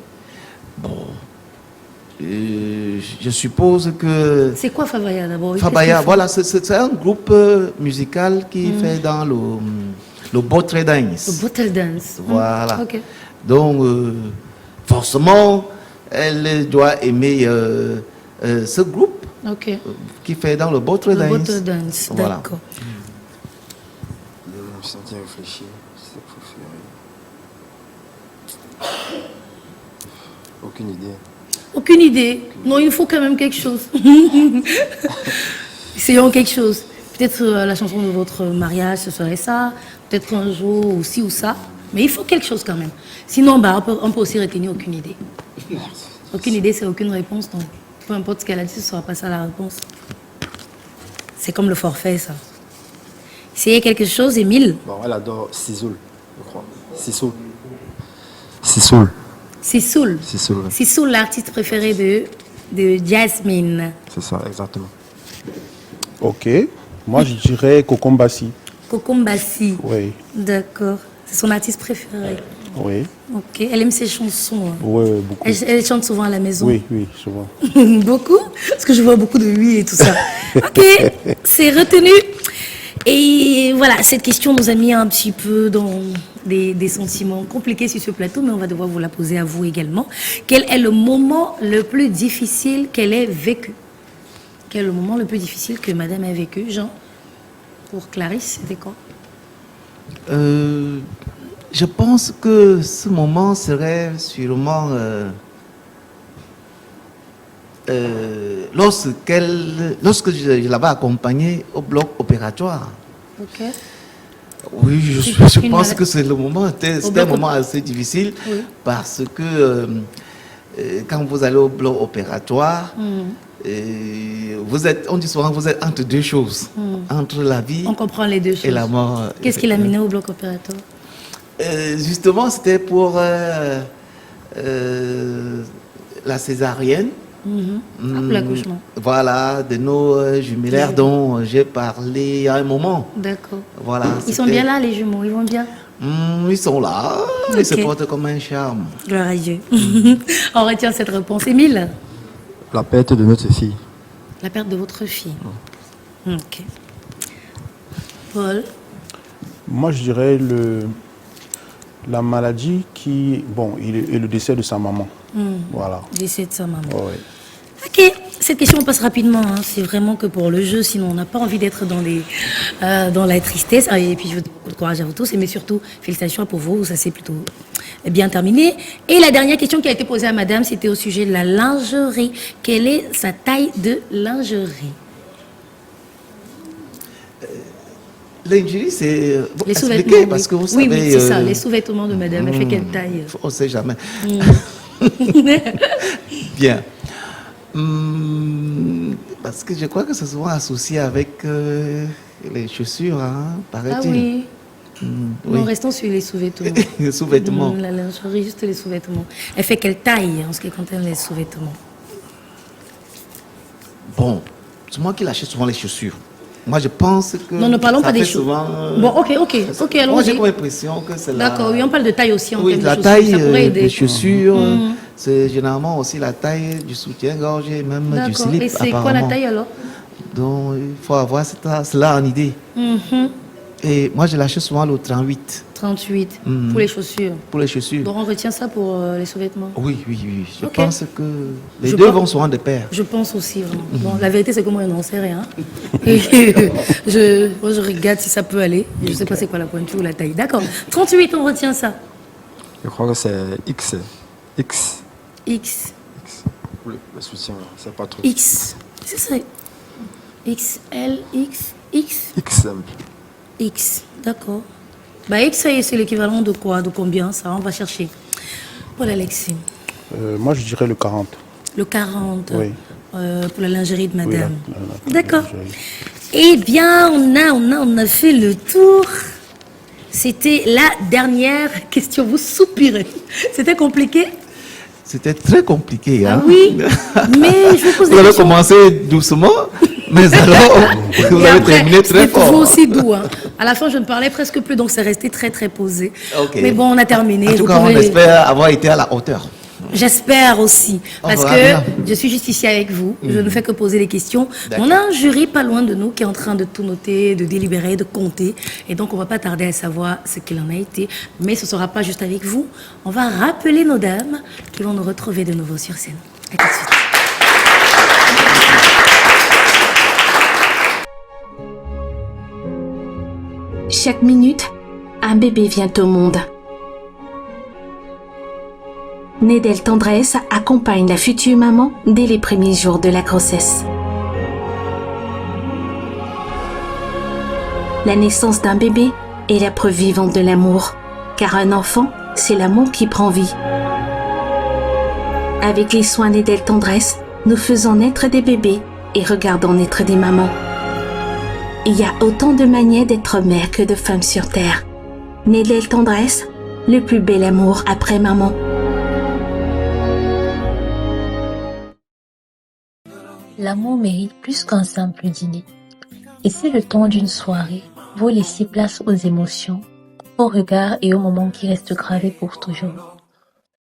Je suppose que... C'est quoi Fabaya d'abord? Fabaya, voilà, c'est un groupe musical qui fait dans le bottle dance. Le bottle dance. Voilà. Ok. Donc, forcément, elle doit aimer ce groupe Ok. qui fait dans le bottle dance. Le bottle dance, Voilà. d'accord. Je me sentais réfléchir. C'est préféré. Aucune idée. Aucune idée. Non, il faut quand même quelque chose. Essayons quelque chose. Peut-être la chanson de votre mariage, ce serait ça. Peut-être un jour ou ci ou ça. Mais il faut quelque chose quand même. Sinon, on peut aussi retenir aucune idée. Aucune idée, c'est aucune réponse. Donc, peu importe ce qu'elle a dit, ce ne sera pas ça la réponse. C'est comme le forfait, ça. C'est quelque chose, Émile? Bon, elle adore Sisoul, je crois. Sisoul. Sisoul. Sisoul. Sisoul, ouais. Sisoul, l'artiste préféré de Jasmine. C'est ça, exactement. Ok. Moi, je dirais Kokombassi. Kokombassi. Oui. D'accord. C'est son artiste préféré. Oui. Ok. Elle aime ses chansons. Hein. Oui, beaucoup. Elle chante souvent à la maison. Oui, oui, souvent. Beaucoup? Parce que je vois beaucoup de oui et tout ça. Ok. C'est retenu. Et voilà, cette question nous a mis un petit peu dans des sentiments compliqués sur ce plateau, mais on va devoir vous la poser à vous également. Quel est le moment le plus difficile qu'elle ait vécu? Quel est le moment le plus difficile que madame a vécu, Jean? Pour Clarisse, c'était quoi? Je pense que ce moment serait sûrement lorsque je l'avais accompagnée au bloc opératoire. Ok. Oui, je pense que c'est le moment, c'était un moment assez difficile, oui. Parce que quand vous allez au bloc opératoire, on dit souvent que vous êtes entre deux choses, entre la vie on comprend les deux choses. Et la mort. Qu'est-ce qui l'a mené au bloc opératoire? Justement, c'était pour la césarienne. L'accouchement. Voilà, de nos jumellaires dont j'ai parlé il y a un moment. D'accord. Voilà, ils sont bien là, les jumeaux, ils vont bien? Ils sont là, okay. Ils se portent comme un charme. Gloire à Dieu. On retient cette réponse. Émile? La perte de notre fille. La perte de votre fille. Ok. Paul? Moi, je dirais la maladie et le décès de sa maman. Voilà. Décès de sa maman. Oh, oui. Ok, cette question passe rapidement. Hein. C'est vraiment que pour le jeu, sinon on n'a pas envie d'être dans la tristesse. Et puis je vous donne beaucoup de courage à vous tous, mais surtout félicitations pour vous, ça s'est plutôt bien terminé. Et la dernière question qui a été posée à madame, c'était au sujet de la lingerie. Quelle est sa taille de lingerie? Lingerie, c'est les sous-vêtements, parce que vous oui, savez... oui, c'est ça, les sous-vêtements de madame. Elle fait quelle taille? On ne sait jamais. Bien. Parce que je crois que c'est souvent associé avec les chaussures, hein, paraît-il. Ah oui. Oui. Non, restons sur les sous-vêtements. Les sous-vêtements. La lingerie, juste les sous-vêtements. Elle fait quelle taille en ce qui concerne les sous-vêtements? Bon, c'est moi qui l'achète souvent les chaussures. Moi, je pense que... Non, ne parlons pas des choses. Bon, ok, allons-y. Moi, j'ai comme l'impression que c'est la... D'accord, oui, on parle de taille aussi en termes de chaussures. Oui, la taille des chaussures, c'est généralement aussi la taille du soutien-gorge et même du slip, et c'est quoi la taille alors? Donc, il faut avoir cela en idée. Et moi, je l'achète souvent au 38. 38, pour les chaussures. Pour les chaussures. Donc on retient ça pour les sous-vêtements? Oui. Je pense que les deux vont souvent de pair. Je pense aussi, vraiment. Bon, la vérité, c'est que moi, je n'en sais rien. Et je regarde si ça peut aller. Je ne sais pas c'est quoi la pointure ou la taille. D'accord. 38, on retient ça. Je crois que c'est X. Pour le soutien, c'est pas trop. X. C'est ça. XL, X. X, d'accord. Bah X, c'est l'équivalent de quoi? De combien ça? On va chercher. Paul Alexis. Moi, je dirais le 40. Le 40 oui. Pour la lingerie de madame. Oui, d'accord. Eh bien, on a fait le tour. C'était la dernière question. Vous soupirez. C'était compliqué? C'était très compliqué. Hein? Ah oui, mais je vous pose des questions. Vous avez commencé doucement, mais alors vous avez terminé très fort. C'est toujours aussi doux. Hein. À la fin, je ne parlais presque plus, donc c'est resté très très posé. Okay. Mais bon, on a terminé. En tout cas, on espère avoir été à la hauteur. J'espère aussi, parce que je suis juste ici avec vous, je ne fais que poser les questions. On a un jury pas loin de nous qui est en train de tout noter, de délibérer, de compter, et donc on ne va pas tarder à savoir ce qu'il en a été, mais ce ne sera pas juste avec vous. On va rappeler nos dames qui vont nous retrouver de nouveau sur scène. À tout de suite. Chaque minute, un bébé vient au monde. Nedel Tendresse accompagne la future maman dès les premiers jours de la grossesse. La naissance d'un bébé est la preuve vivante de l'amour, car un enfant, c'est l'amour qui prend vie. Avec les soins Nedel Tendresse, nous faisons naître des bébés et regardons naître des mamans. Il y a autant de manières d'être mère que de femmes sur terre. Nédel Tendresse, le plus bel amour après maman. L'amour mérite plus qu'un simple dîner. Et c'est le temps d'une soirée, vous laissez place aux émotions, aux regards et aux moments qui restent gravés pour toujours.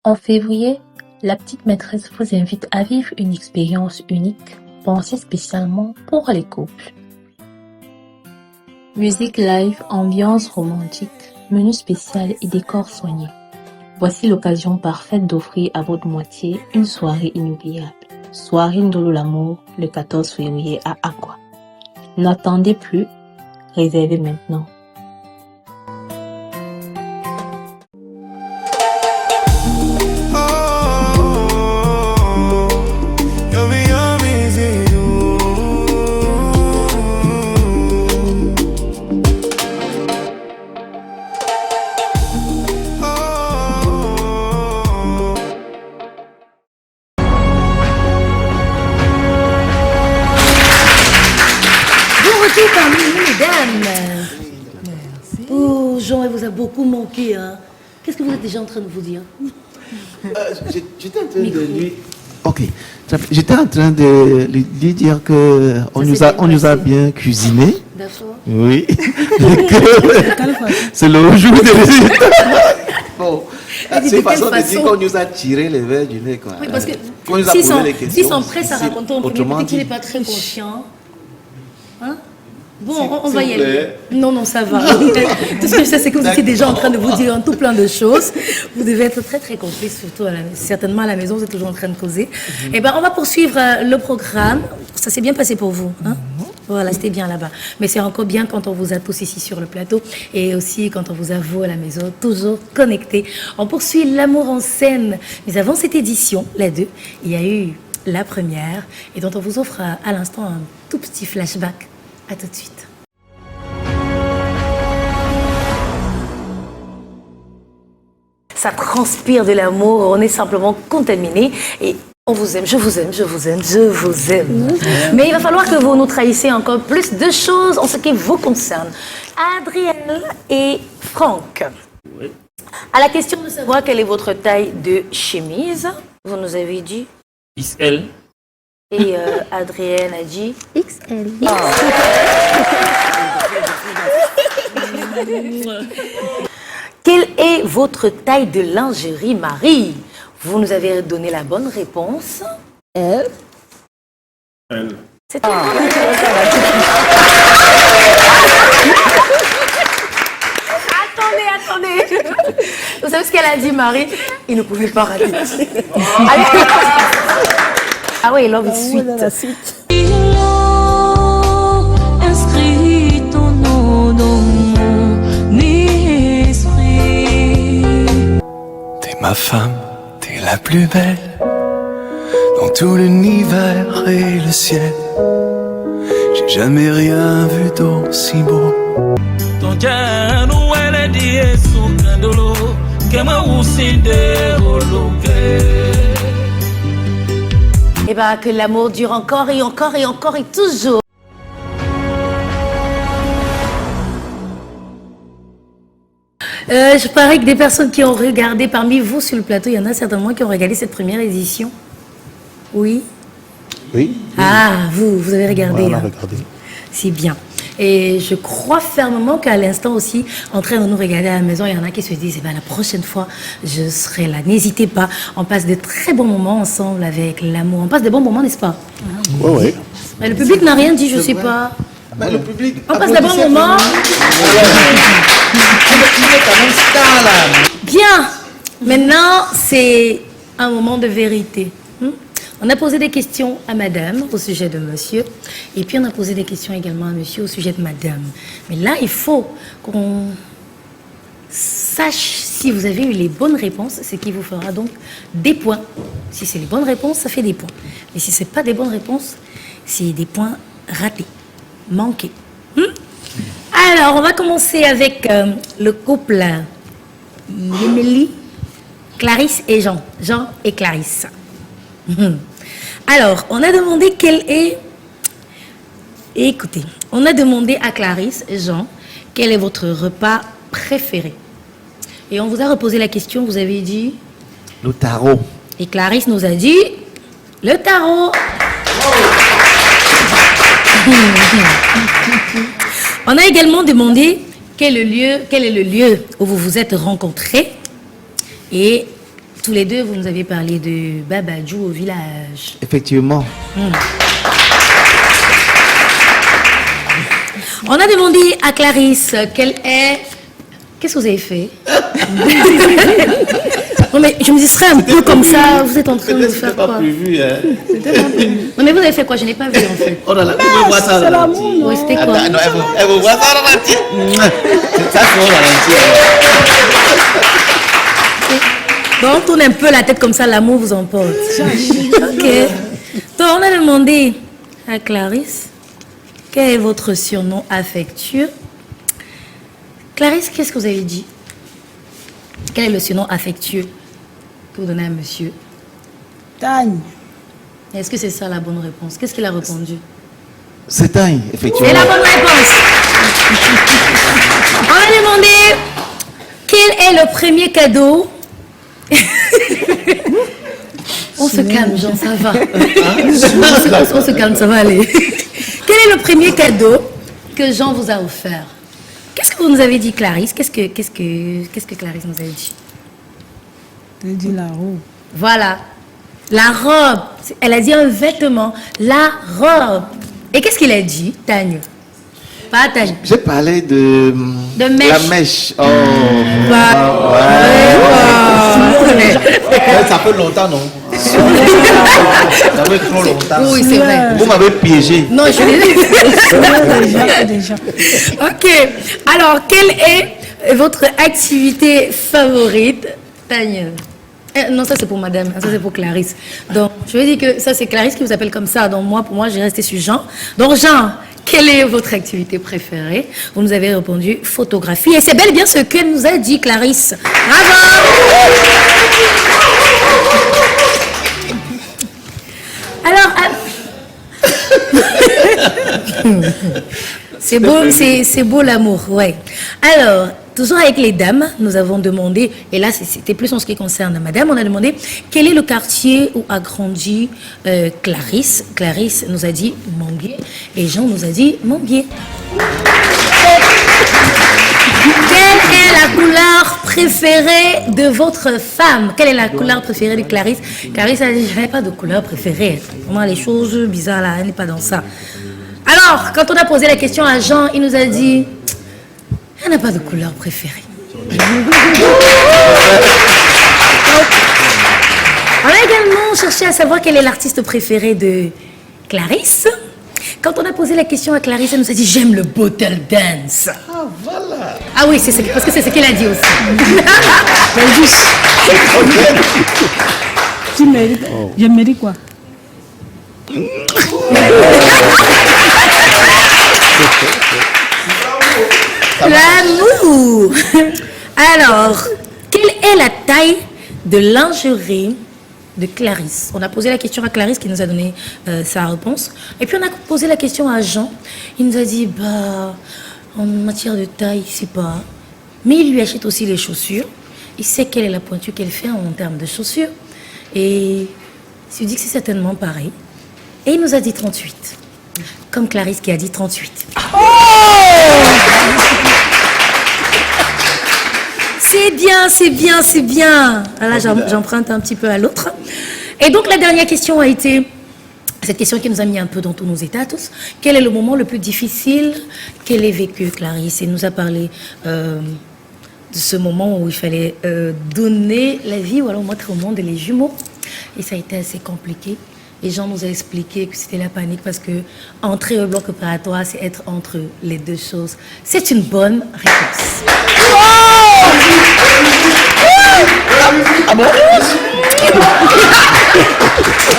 En février, la petite maîtresse vous invite à vivre une expérience unique, pensée spécialement pour les couples. Musique live, ambiance romantique, menu spécial et décor soigné. Voici l'occasion parfaite d'offrir à votre moitié une soirée inoubliable. Soirée Ndolo l'amour, le 14 février à Aqua. N'attendez plus, réservez maintenant. Parmi nous, mesdames. Oh, Jean, elle vous a beaucoup manqué. Hein. Qu'est-ce que vous êtes déjà en train de vous dire? J'étais en train de lui... Ok. J'étais en train de lui dire que on nous a bien cuisiné. D'accord. Oui. C'est le jour des résultats. Bon. C'est façon de dire qu'on nous a tiré les verres du nez. Quoi. Oui, parce que on nous a posé les questions. S'ils sont prêts à raconter en premier, peut-être qu'il n'est pas très conscient. Hein? Bon, on va y aller. Non, ça va. Tout ce que je sais, c'est que vous étiez déjà en train de vous dire un tout plein de choses. Vous devez être très, très complice, surtout certainement à la maison, vous êtes toujours en train de causer. Eh bien, on va poursuivre le programme. Ça s'est bien passé pour vous, hein? Voilà, c'était bien là-bas. Mais c'est encore bien quand on vous a tous ici sur le plateau et aussi quand on vous a vous à la maison, toujours connectés. On poursuit l'amour en scène. Mais avant cette édition, la 2, il y a eu la première et dont on vous offre à l'instant un tout petit flashback. À tout de suite. Ça transpire de l'amour, on est simplement contaminé et on vous aime, je vous aime, je vous aime, je vous aime. Mais il va falloir que vous nous trahissiez encore plus de choses en ce qui vous concerne. Adrienne et Franck. Oui. À la question de savoir quelle est votre taille de chemise, vous nous avez dit XL. Et Adrienne a dit XL. Quelle est votre taille de lingerie, Marie? Vous nous avez donné la bonne réponse. L. C'est Attendez. Vous savez ce qu'elle a dit, Marie? Il ne pouvait pas rater. Ah oui, love is sweet. La suite. Inscrit ton nom dans mon esprit. T'es ma femme, t'es la plus belle dans tout l'univers et le ciel. J'ai jamais rien vu d'aussi beau. Ton jano elle dit sukandolo kema usinde oloke. Eh bien, que l'amour dure encore et encore et encore et toujours. Je parie que des personnes qui ont regardé parmi vous sur le plateau, il y en a certainement qui ont regardé cette première édition. Oui? Oui. Ah, vous avez regardé. Ouais, on a hein. regardé. C'est bien. Et je crois fermement qu'à l'instant aussi, en train de nous regarder à la maison, il y en a qui se disent, eh ben, la prochaine fois, je serai là. N'hésitez pas. On passe de très bons moments ensemble avec l'amour. On passe de bons moments, n'est-ce pas? Oui. Mais le public n'a rien dit, je ne sais pas. Mais le public. On passe de bons moments. Bien. Maintenant, c'est un moment de vérité. On a posé des questions à madame au sujet de monsieur, et puis on a posé des questions également à monsieur au sujet de madame. Mais là, il faut qu'on sache si vous avez eu les bonnes réponses, ce qui vous fera donc des points. Si c'est les bonnes réponses, ça fait des points. Mais si ce n'est pas des bonnes réponses, c'est des points ratés, manqués. Alors, on va commencer avec le couple Émilie, Clarisse et Jean. Jean et Clarisse. Alors, on a demandé quelle est Écoutez, on a demandé à Clarisse, Jean, quel est votre repas préféré? Et on vous a reposé la question, vous avez dit? Le tarot. Et Clarisse nous a dit le tarot. On a également demandé quel est le lieu où vous vous êtes rencontrés. Et tous les deux, vous nous avez parlé de Babadjou au village. Effectivement. On a demandé à Clarisse qu'est-ce que vous avez fait? Non mais je me distrais un peu comme ça, vous êtes en train de faire quoi? Prévu, hein. C'était pas prévu. Non mais vous avez fait quoi? Je n'ai pas vu en fait. Oh là là, vous voyez ça c'est là. l'amour, non? C'était quoi? Attends, non, elle vous voit ça là. Ça c'est au ralenti. Bon, on tourne un peu la tête comme ça, l'amour vous emporte. Ok. Donc on a demandé à Clarisse quel est votre surnom affectueux. Clarisse, qu'est-ce que vous avez dit? Quel est le surnom affectueux que vous donnez à monsieur? Tagne. Est-ce que c'est ça la bonne réponse? Qu'est-ce qu'il a répondu? C'est Tagne, effectivement. C'est la bonne réponse. On a demandé quel est le premier cadeau. On se calme, Jean, ça va. On se calme, ça va aller. Quel est le premier cadeau que Jean vous a offert? Qu'est-ce que vous nous avez dit, Clarisse? Qu'est-ce que Clarisse nous a dit? Elle dit la robe. Voilà. La robe. Elle a dit un vêtement. La robe. Et qu'est-ce qu'il a dit, Tagne? Pas Tagne. J'ai parlé de mèche. La mèche. Oh. Ça fait longtemps, non? Ça fait trop longtemps. Oui, c'est vrai. Vous m'avez piégé. Non, je l'ai déjà. Ok. Alors, quelle est votre activité favorite, Tagne? Non, ça c'est pour madame, ça c'est pour Clarisse. Donc, je veux dire que ça c'est Clarisse qui vous appelle comme ça. Donc, pour moi, j'ai resté sur Jean. Donc, Jean, quelle est votre activité préférée? Vous nous avez répondu photographie. Et c'est bel et bien ce qu'elle nous a dit, Clarisse. Bravo! Alors, c'est beau l'amour, ouais. Alors, toujours avec les dames, nous avons demandé, et là c'était plus en ce qui concerne madame, on a demandé quel est le quartier où a grandi Clarisse. Clarisse nous a dit Manguier et Jean nous a dit Manguier. Quelle est la couleur préférée de votre femme? Quelle est la couleur préférée de Clarisse? Clarisse a dit, je n'avais pas de couleur préférée. Vraiment, les choses bizarres là, elle n'est pas dans ça. Alors, quand on a posé la question à Jean, il nous a dit, elle n'a pas de couleur préférée. On a également cherché à savoir quel est l'artiste préféré de Clarisse. Quand on a posé la question à Clarisse, elle nous a dit, j'aime le bottle dance. Ah, voilà. Ah oui, parce que c'est ce qu'elle a dit aussi. Tu mérites. Je mérite quoi? L'amour. Alors, quelle est la taille de lingerie de Clarisse? On a posé la question à Clarisse qui nous a donné sa réponse. Et puis on a posé la question à Jean. Il nous a dit, en matière de taille, il ne sait pas. Mais il lui achète aussi les chaussures. Il sait quelle est la pointure qu'elle fait en termes de chaussures. Et il se dit que c'est certainement pareil. Et il nous a dit 38. Comme Clarisse qui a dit 38. Oh! C'est bien, c'est bien, c'est bien. Là, j'emprunte un petit peu à l'autre. Et donc, la dernière question a été, cette question qui nous a mis un peu dans tous nos états tous. Quel est le moment le plus difficile qu'elle ait vécu, Clarisse? Elle nous a parlé de ce moment où il fallait donner la vie ou alors montrer au monde les jumeaux. Et ça a été assez compliqué. Et Jean nous a expliqué que c'était la panique parce que entrer au bloc opératoire, c'est être entre les deux choses. C'est une bonne réponse.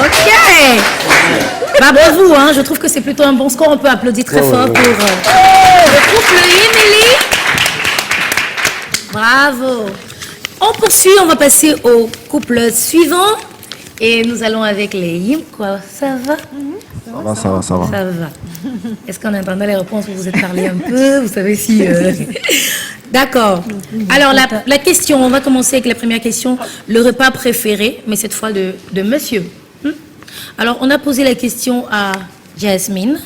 Ok. Bravo vous, hein. Je trouve que c'est plutôt un bon score. On peut applaudir très fort pour le couple Emily. Bravo. On poursuit, on va passer au couple suivant. Et nous allons avec les hymnes, quoi. Ça va? Ça va. Ça va. Est-ce qu'en entendant les réponses, vous vous êtes parlé un peu? Vous savez si... D'accord. Alors, la question, on va commencer avec la première question. Le repas préféré, mais cette fois de monsieur. Alors, on a posé la question à Jasmine.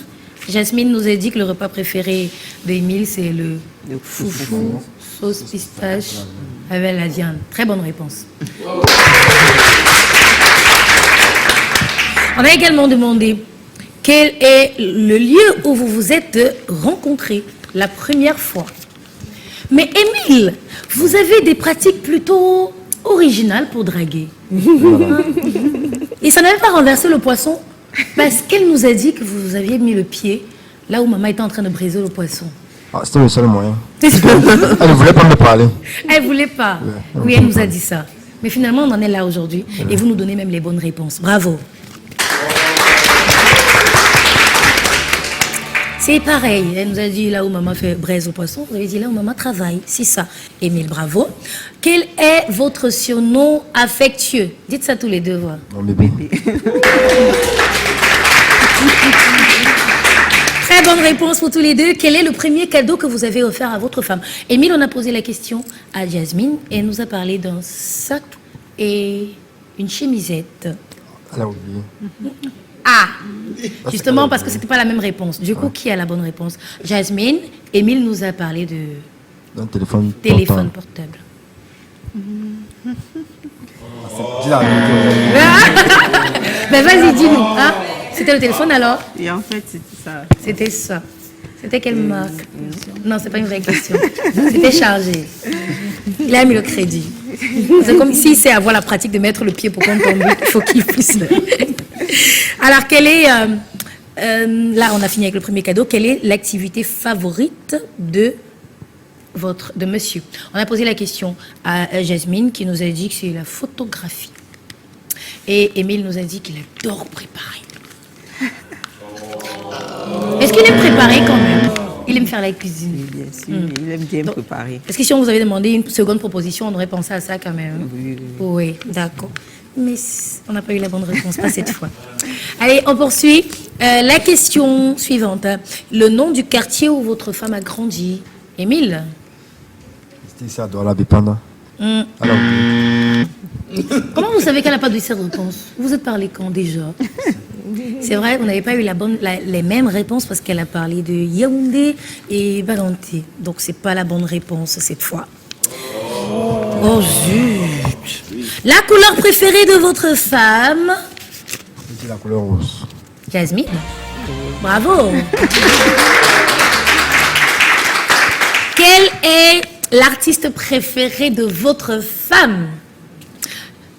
Jasmine nous a dit que le repas préféré d'Émile, c'est le foufou, sauce pistache avec la viande. Très bonne réponse. On a également demandé quel est le lieu où vous vous êtes rencontrés la première fois. Mais Émile, vous avez des pratiques plutôt originales pour draguer. Et ça n'avait pas renversé le poisson parce qu'elle nous a dit que vous aviez mis le pied là où maman était en train de briser le poisson. Ah, c'était le seul moyen. Elle ne voulait pas me parler. Elle ne voulait pas. Oui, elle nous a dit ça. Mais finalement, on en est là aujourd'hui. Et vous nous donnez même les bonnes réponses. Bravo. C'est pareil. Elle nous a dit là où maman fait braise au poisson. Vous avez dit là où maman travaille. C'est ça. Émile, bravo. Quel est votre surnom affectueux? Dites ça tous les deux. Voilà. Mon bébé. Très bonne réponse pour tous les deux. Quel est le premier cadeau que vous avez offert à votre femme? Émile, on a posé la question à Jasmine et elle nous a parlé d'un sac et une chemisette. Elle a oublié. Ah, justement parce que c'était pas la même réponse. Du coup, qui a la bonne réponse? Jasmine. Émile nous a parlé d'un téléphone portable. Ben vas-y, dis-nous. Hein? C'était le téléphone alors? Et en fait, c'était ça. C'était ça. C'était quelle marque? Non, c'est pas une vraie question. C'était chargé. Il a mis le crédit. C'est comme s'il sait avoir la pratique de mettre le pied pour qu'on tombe. Il faut qu'il puisse. Alors, quelle est... là, on a fini avec le premier cadeau. Quelle est l'activité favorite de monsieur? On a posé la question à Jasmine qui nous a dit que c'est la photographie. Et Émile nous a dit qu'il adore préparer. Est-ce qu'il aime préparer quand même? Il aime faire la cuisine. Oui, bien sûr, il aime bien préparer. Est-ce que si on vous avait demandé une seconde proposition, on aurait pensé à ça quand même? Oui, d'accord. Mais on n'a pas eu la bonne réponse, pas cette fois. Allez, on poursuit. La question suivante. Le nom du quartier où votre femme a grandi? Émile? C'était ici à Douala, Bipanda. Alors, comment vous savez qu'elle n'a pas donné cette réponse? Vous êtes parlé quand déjà? C'est vrai, vous n'avez pas eu les mêmes réponses parce qu'elle a parlé de Yaoundé et Balanté. Donc, c'est pas la bonne réponse cette fois. Oh, zut! La couleur préférée de votre femme? c'était la couleur rose. Jasmine? Bravo! Quel est l'artiste préféré de votre femme?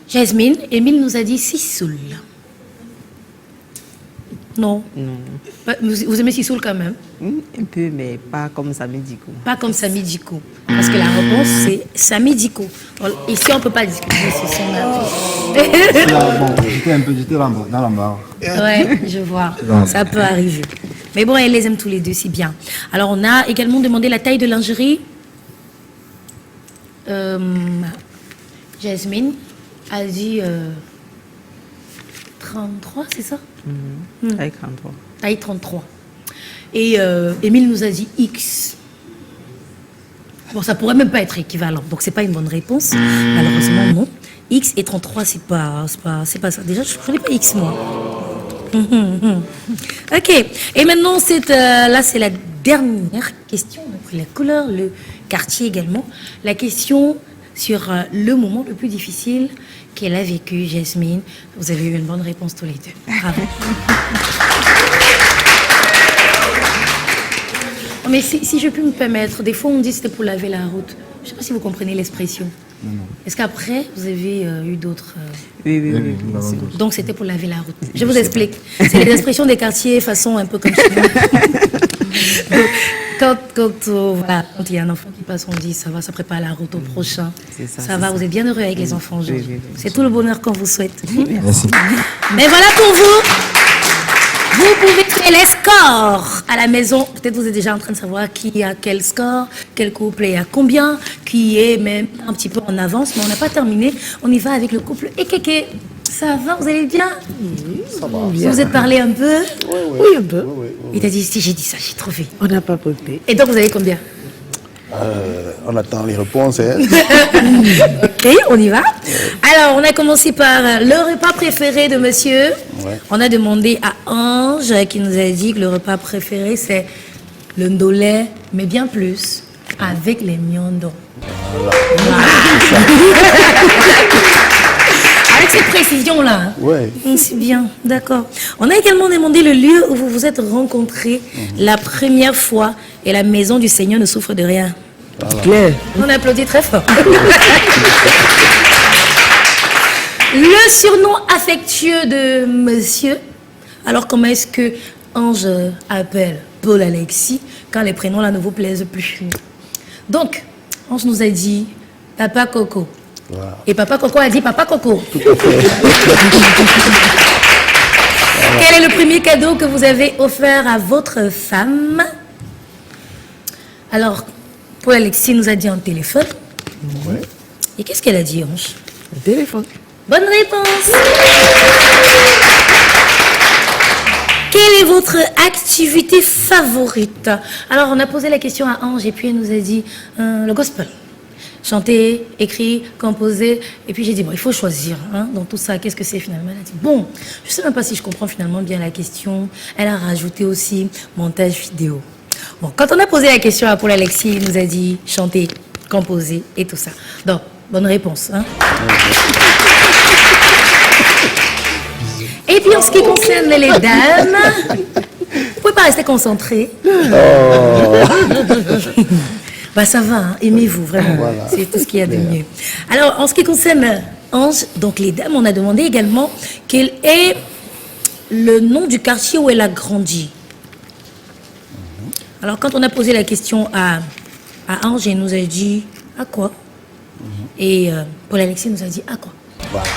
Jasmine, Émile nous a dit Sissoul. Non. Non. Vous aimez Sissoul quand même? Un peu, mais pas comme Samy Diko. Pas comme Samy Diko. Parce que la réponse, c'est Samy Diko. Ici, on ne peut pas discuter sur son artiste. J'étais dans l'embarras. Ouais, je vois. Ça peut arriver. Mais bon, elle les aime tous les deux, c'est bien. Alors, on a également demandé la taille de lingerie. Jasmine a dit 33, c'est ça? Taille 33. Taille 33. Et Émile nous a dit X. Bon, ça pourrait même pas être équivalent. Donc, c'est pas une bonne réponse. Malheureusement, non. X et 33, c'est pas ça. Déjà, je ne connais pas X, moi. Ok. Et maintenant, là, c'est la dernière question. Donc, la couleur, le quartier également. La question sur le moment le plus difficile qu'elle a vécu, Jasmine. Vous avez eu une bonne réponse tous les deux. Bravo. Mais si je peux me permettre, des fois on dit que c'était pour laver la route. Je ne sais pas si vous comprenez l'expression. Est-ce qu'après, vous avez eu d'autres... Oui. Donc c'était pour laver la route. Je vous explique. C'est les expressions des quartiers façon un peu comme chez nous. Quand il y a un enfant qui passe, on dit ça va, ça prépare la route au prochain. Ça va, vous êtes bien heureux avec les enfants. C'est tout le bonheur qu'on vous souhaite. Merci. Mais voilà pour vous. Vous pouvez faire les scores à la maison. Peut-être vous êtes déjà en train de savoir qui a quel score, quel couple est à combien, qui est même un petit peu en avance, mais on n'a pas terminé. On y va avec le couple Ekeke. Ça va, vous allez bien? Ça va. Vous êtes parlé un peu? Oui, un peu. Il t'a dit, si j'ai dit ça, j'ai trouvé. On n'a pas peuplé. Et donc, vous avez combien? On attend les réponses. Hein. Ok, on y va. Alors, on a commencé par le repas préféré de monsieur. Ouais. On a demandé à Ange qui nous a dit que le repas préféré, c'est le ndolé, mais bien plus, avec les miondo. Avec cette précision-là. Hein. Ouais. C'est bien, d'accord. On a également demandé le lieu où vous vous êtes rencontrés la première fois et la maison du Seigneur ne souffre de rien. Claire. On applaudit très fort. Le surnom affectueux de monsieur. Alors, comment est-ce que Ange appelle Paul Alexis quand les prénoms là ne vous plaisent plus? Donc, Ange nous a dit Papa Coco. Voilà. Et Papa Coco a dit Papa Coco. Quel est le premier cadeau que vous avez offert à votre femme? Alors, Paul Alexis nous a dit en téléphone. Ouais. Et qu'est-ce qu'elle a dit, Ange? Un téléphone. Bonne réponse. Quelle est votre activité favorite? Alors, on a posé la question à Ange et puis elle nous a dit le gospel. Chanter, écrire, composer. Et puis j'ai dit, bon, il faut choisir. Hein, dans tout ça, qu'est-ce que c'est finalement? Elle a dit, bon, je ne sais même pas si je comprends finalement bien la question. Elle a rajouté aussi montage vidéo. Bon, quand on a posé la question à Paul Alexis, il nous a dit chanter, composer et tout ça. Donc, bonne réponse. Hein. Et puis en ce qui concerne les dames, vous pouvez pas rester concentrés. Bah ça va, hein, aimez-vous vraiment. Voilà. C'est tout ce qu'il y a de mieux. Alors en ce qui concerne Ange, donc les dames, on a demandé également quel est le nom du quartier où elle a grandi. Alors quand on a posé la question à Ange, elle nous a dit à quoi? Et Paul Alexis nous a dit à quoi? Voilà.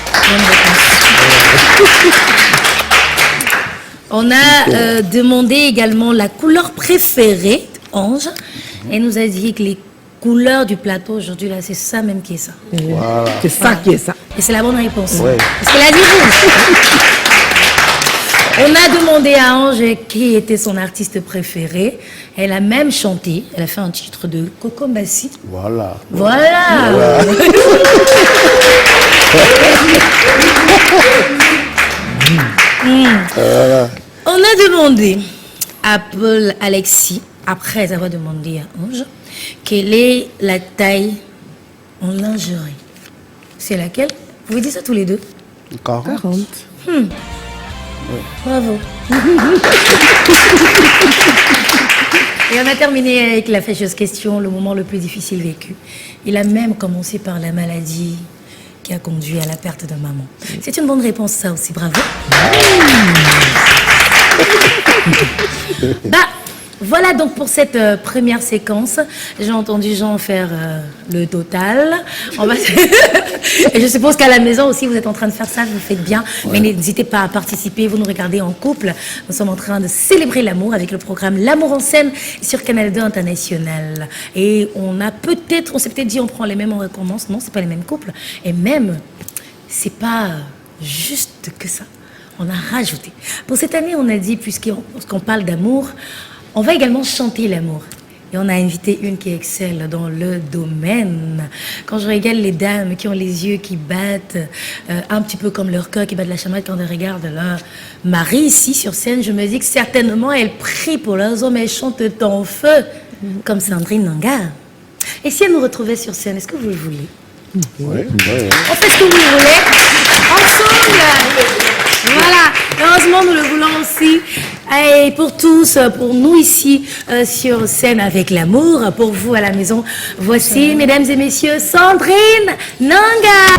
On a demandé également la couleur préférée, Ange. Elle nous a dit que les couleurs du plateau aujourd'hui, là, c'est ça même qui est ça. Voilà. C'est ça qui est ça. Et c'est la bonne réponse. Ouais. Parce qu'elle a dit rouge. On a demandé à Ange qui était son artiste préféré. Elle a même chanté. Elle a fait un titre de Coco Mbassi. Voilà. Voilà. Voilà. On a demandé à Paul Alexis, après avoir demandé à Ange, quelle est la taille en lingerie. C'est laquelle? Vous vous dites ça tous les deux? 40. Ouais. Bravo. Et on a terminé avec la fâcheuse question, le moment le plus difficile vécu. Il a même commencé par la maladie qui a conduit à la perte de maman. C'est une bonne réponse, ça aussi, bravo. Bah, voilà donc pour cette première séquence. J'ai entendu Jean faire le total. On va... Et je suppose qu'à la maison aussi, vous êtes en train de faire ça, vous faites bien. Ouais. Mais n'hésitez pas à participer, vous nous regardez en couple. Nous sommes en train de célébrer l'amour avec le programme L'amour en scène sur Canal 2 International. Et on s'est peut-être dit, on prend les mêmes, on recommence. Non, c'est pas les mêmes couples. Et même, c'est pas juste que ça. On a rajouté. Pour cette année, on a dit, puisqu'on parle d'amour, on va également chanter l'amour. Et on a invité une qui excelle dans le domaine. Quand je regarde les dames qui ont les yeux qui battent, un petit peu comme leur cœur qui bat de la chamade quand elles regardent leur mari ici sur scène, je me dis que certainement elles prient pour leurs hommes, elles chantent en feu, comme Sandrine Nanga. Et si elle nous retrouvait sur scène, est-ce que vous le voulez? Oui. On fait ce que vous voulez. Ensemble. Voilà, heureusement nous le voulons aussi. Et pour tous, pour nous ici sur scène avec l'amour, pour vous à la maison, voici, mesdames et messieurs, Sandrine Nanga.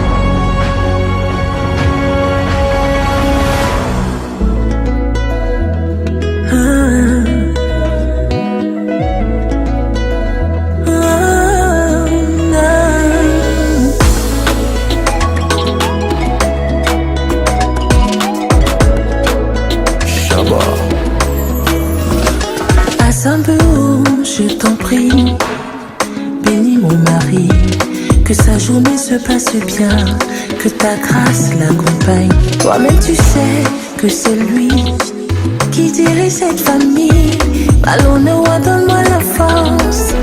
Un peu haut, je t'en prie, bénis mon mari, que sa journée se passe bien, que que ta grâce l'accompagne. Toi-même tu sais que c'est lui qui dirige cette famille. Allons-nous, donne-moi la force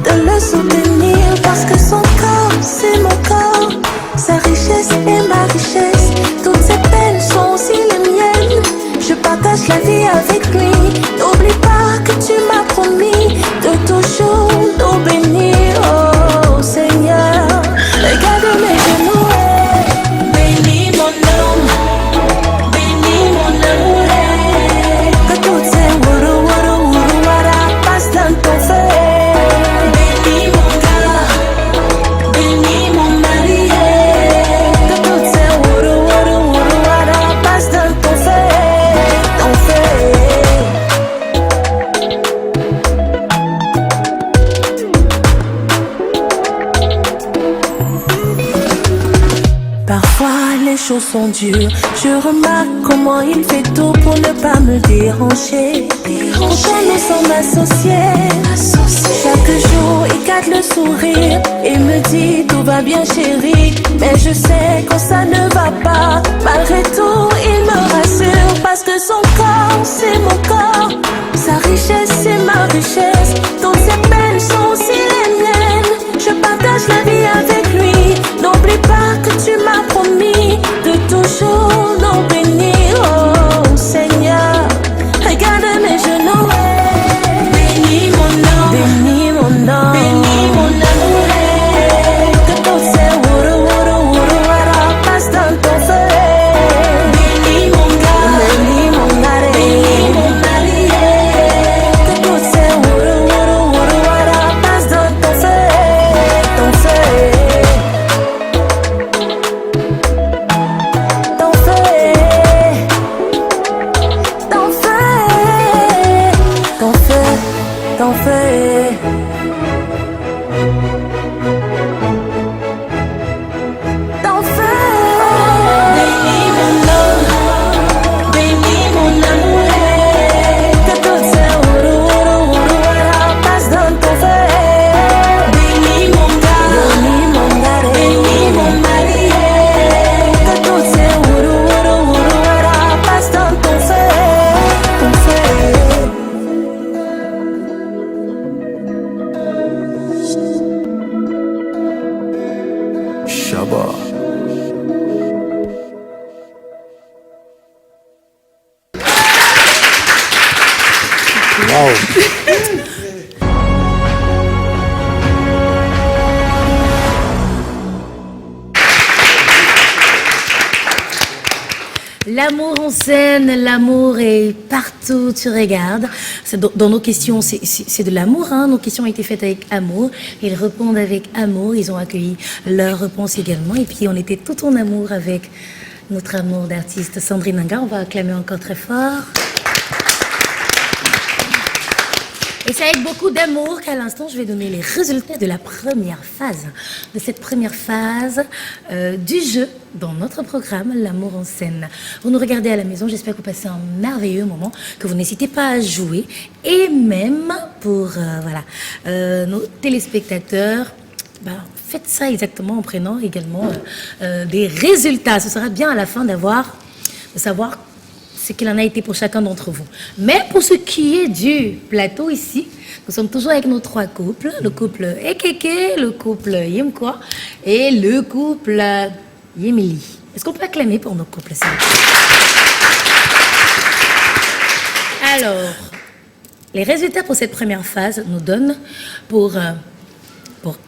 de le soutenir, parce que son corps, c'est mon corps, sa richesse est ma richesse, toutes ses peines sont aussi les miennes. Je partage la vie avec lui. N'oublie pas que tu m'as promis de toujours nous bénir. Oh Seigneur, regarde mes genoux. Bénis mon homme, bénis mon amour. Que toutes ces wara passent dans ton feu. Bénis mon gars, bénis mon mari. Que toutes ces wara passent dans ton feu. Parfois les choses sont dures, je remarque comment il fait tout pour ne pas me déranger. Pourtant nous sommes associés, chaque jour il garde le sourire et me dit tout va bien chérie. Mais je sais quand ça ne va pas, malgré tout il me rassure, parce que son corps c'est mon corps, sa richesse c'est ma richesse, toutes ses peines sont aussi les miennes. Je partage la vie avec lui. N'oublie pas que tu m'as promis de toujours nous bénir. Oh Seigneur, regarde mes genoux. Bénis mon homme, bénis mon homme, bénis mon amour. Que tous ces wara passent dans ton feu. Bénis mon gars, bénis mon mari, bénis mon mari. Que tous ces wara passent dans ton feu, ton feu. L'amour en scène, l'amour est partout, tu regardes. Dans nos questions, c'est de l'amour, hein. Nos questions ont été faites avec amour. Ils répondent avec amour, ils ont accueilli leurs réponses également. Et puis on était tout en amour avec notre amour d'artiste Sandrine Nanga. On va acclamer encore très fort. Et c'est avec beaucoup d'amour qu'à l'instant, je vais donner les résultats de la première phase, de cette première phase du jeu dans notre programme L'amour en scène. Vous nous regardez à la maison, j'espère que vous passez un merveilleux moment, que vous n'hésitez pas à jouer. Et même pour nos téléspectateurs, faites ça exactement en prenant également des résultats. Ce sera bien à la fin de savoir ce qu'il en a été pour chacun d'entre vous. Mais pour ce qui est du plateau ici, nous sommes toujours avec nos trois couples. Le couple Ekeke, le couple Yemkwa et le couple Yemili. Est-ce qu'on peut acclamer pour nos couples, s'il vous plaît? Alors, les résultats pour cette première phase nous donnent pour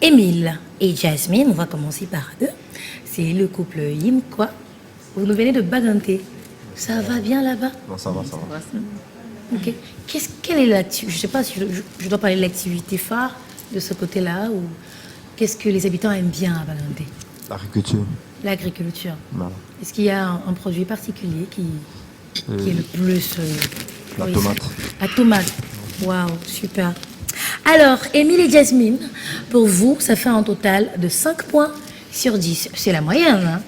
Émile et Jasmine, on va commencer par eux. C'est le couple Yemkwa. Vous nous venez de Baganté. Ça va bien là-bas? Non, ça va. Ok. Quelle est je sais pas si je dois parler de l'activité phare de ce côté-là, ou qu'est-ce que les habitants aiment bien à Baganté? L'agriculture. L'agriculture. Voilà. Est-ce qu'il y a un produit particulier qui est le plus... la tomate. La tomate. Waouh, super. Alors, Émile et Jasmine, pour vous, ça fait un total de 5 points sur 10. C'est la moyenne, hein?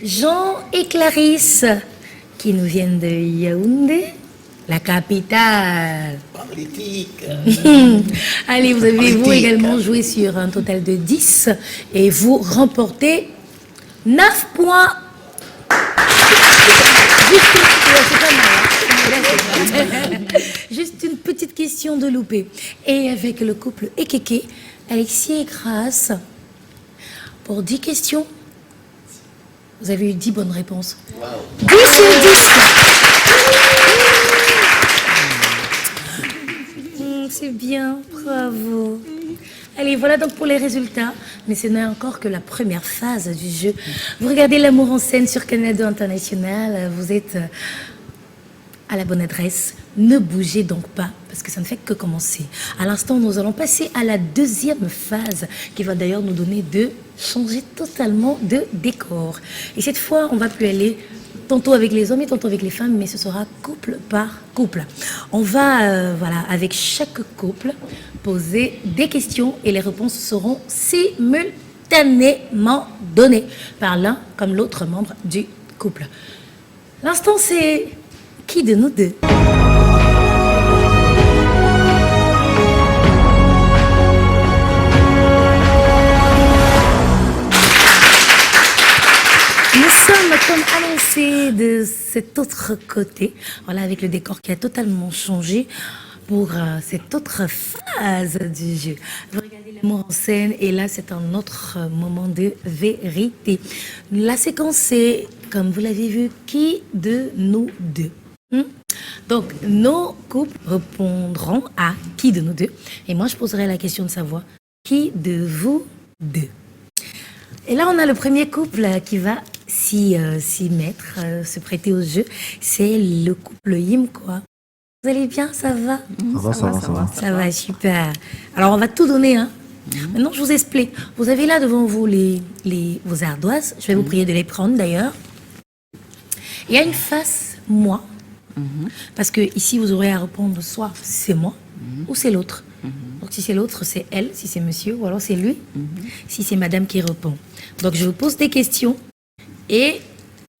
Jean et Clarisse, qui nous viennent de Yaoundé. La capitale. Politique. Allez, vous avez vous Politique. également joué sur un total de 10 et vous remportez 9 points. Juste une petite question de loupé. Et avec le couple Ekeke, Alexis et Grace, pour 10 questions, vous avez eu 10 bonnes réponses. 10 sur 10. C'est bien, bravo. Allez, voilà donc pour les résultats. Mais ce n'est encore que la première phase du jeu. Vous regardez L'amour en scène sur Canada International. Vous êtes à la bonne adresse. Ne bougez donc pas, parce que ça ne fait que commencer. À l'instant, nous allons passer à la deuxième phase, qui va d'ailleurs nous donner de changer totalement de décor. Et cette fois, on va plus aller tantôt avec les hommes et tantôt avec les femmes, mais ce sera couple par couple. On va, voilà, avec chaque couple, poser des questions et les réponses seront simultanément données par l'un comme l'autre membre du couple. L'instant, c'est qui de nous deux? Nous sommes comme annoncé de cet autre côté, voilà, avec le décor qui a totalement changé pour cette autre phase du jeu. Vous regardez L'amour en scène et là c'est un autre moment de vérité. La séquence c'est, comme vous l'avez vu, qui de nous deux? Donc nos couples répondront à qui de nous deux et moi je poserai la question de savoir qui de vous deux. Et là on a le premier couple qui va s'y mettre, se prêter au jeu, c'est le couple Yim quoi. Vous allez bien, ça va? Ça va. Ça va, super. Alors, on va tout donner, hein. Maintenant, je vous explique. Vous avez là devant vous vos ardoises. Je vais vous prier de les prendre, d'ailleurs. Il y a une face, moi. Parce que ici, vous aurez à répondre soit c'est moi ou c'est l'autre. Donc, si c'est l'autre, c'est elle. Si c'est monsieur, ou alors c'est lui. Si c'est madame qui répond. Donc, je vous pose des questions. Et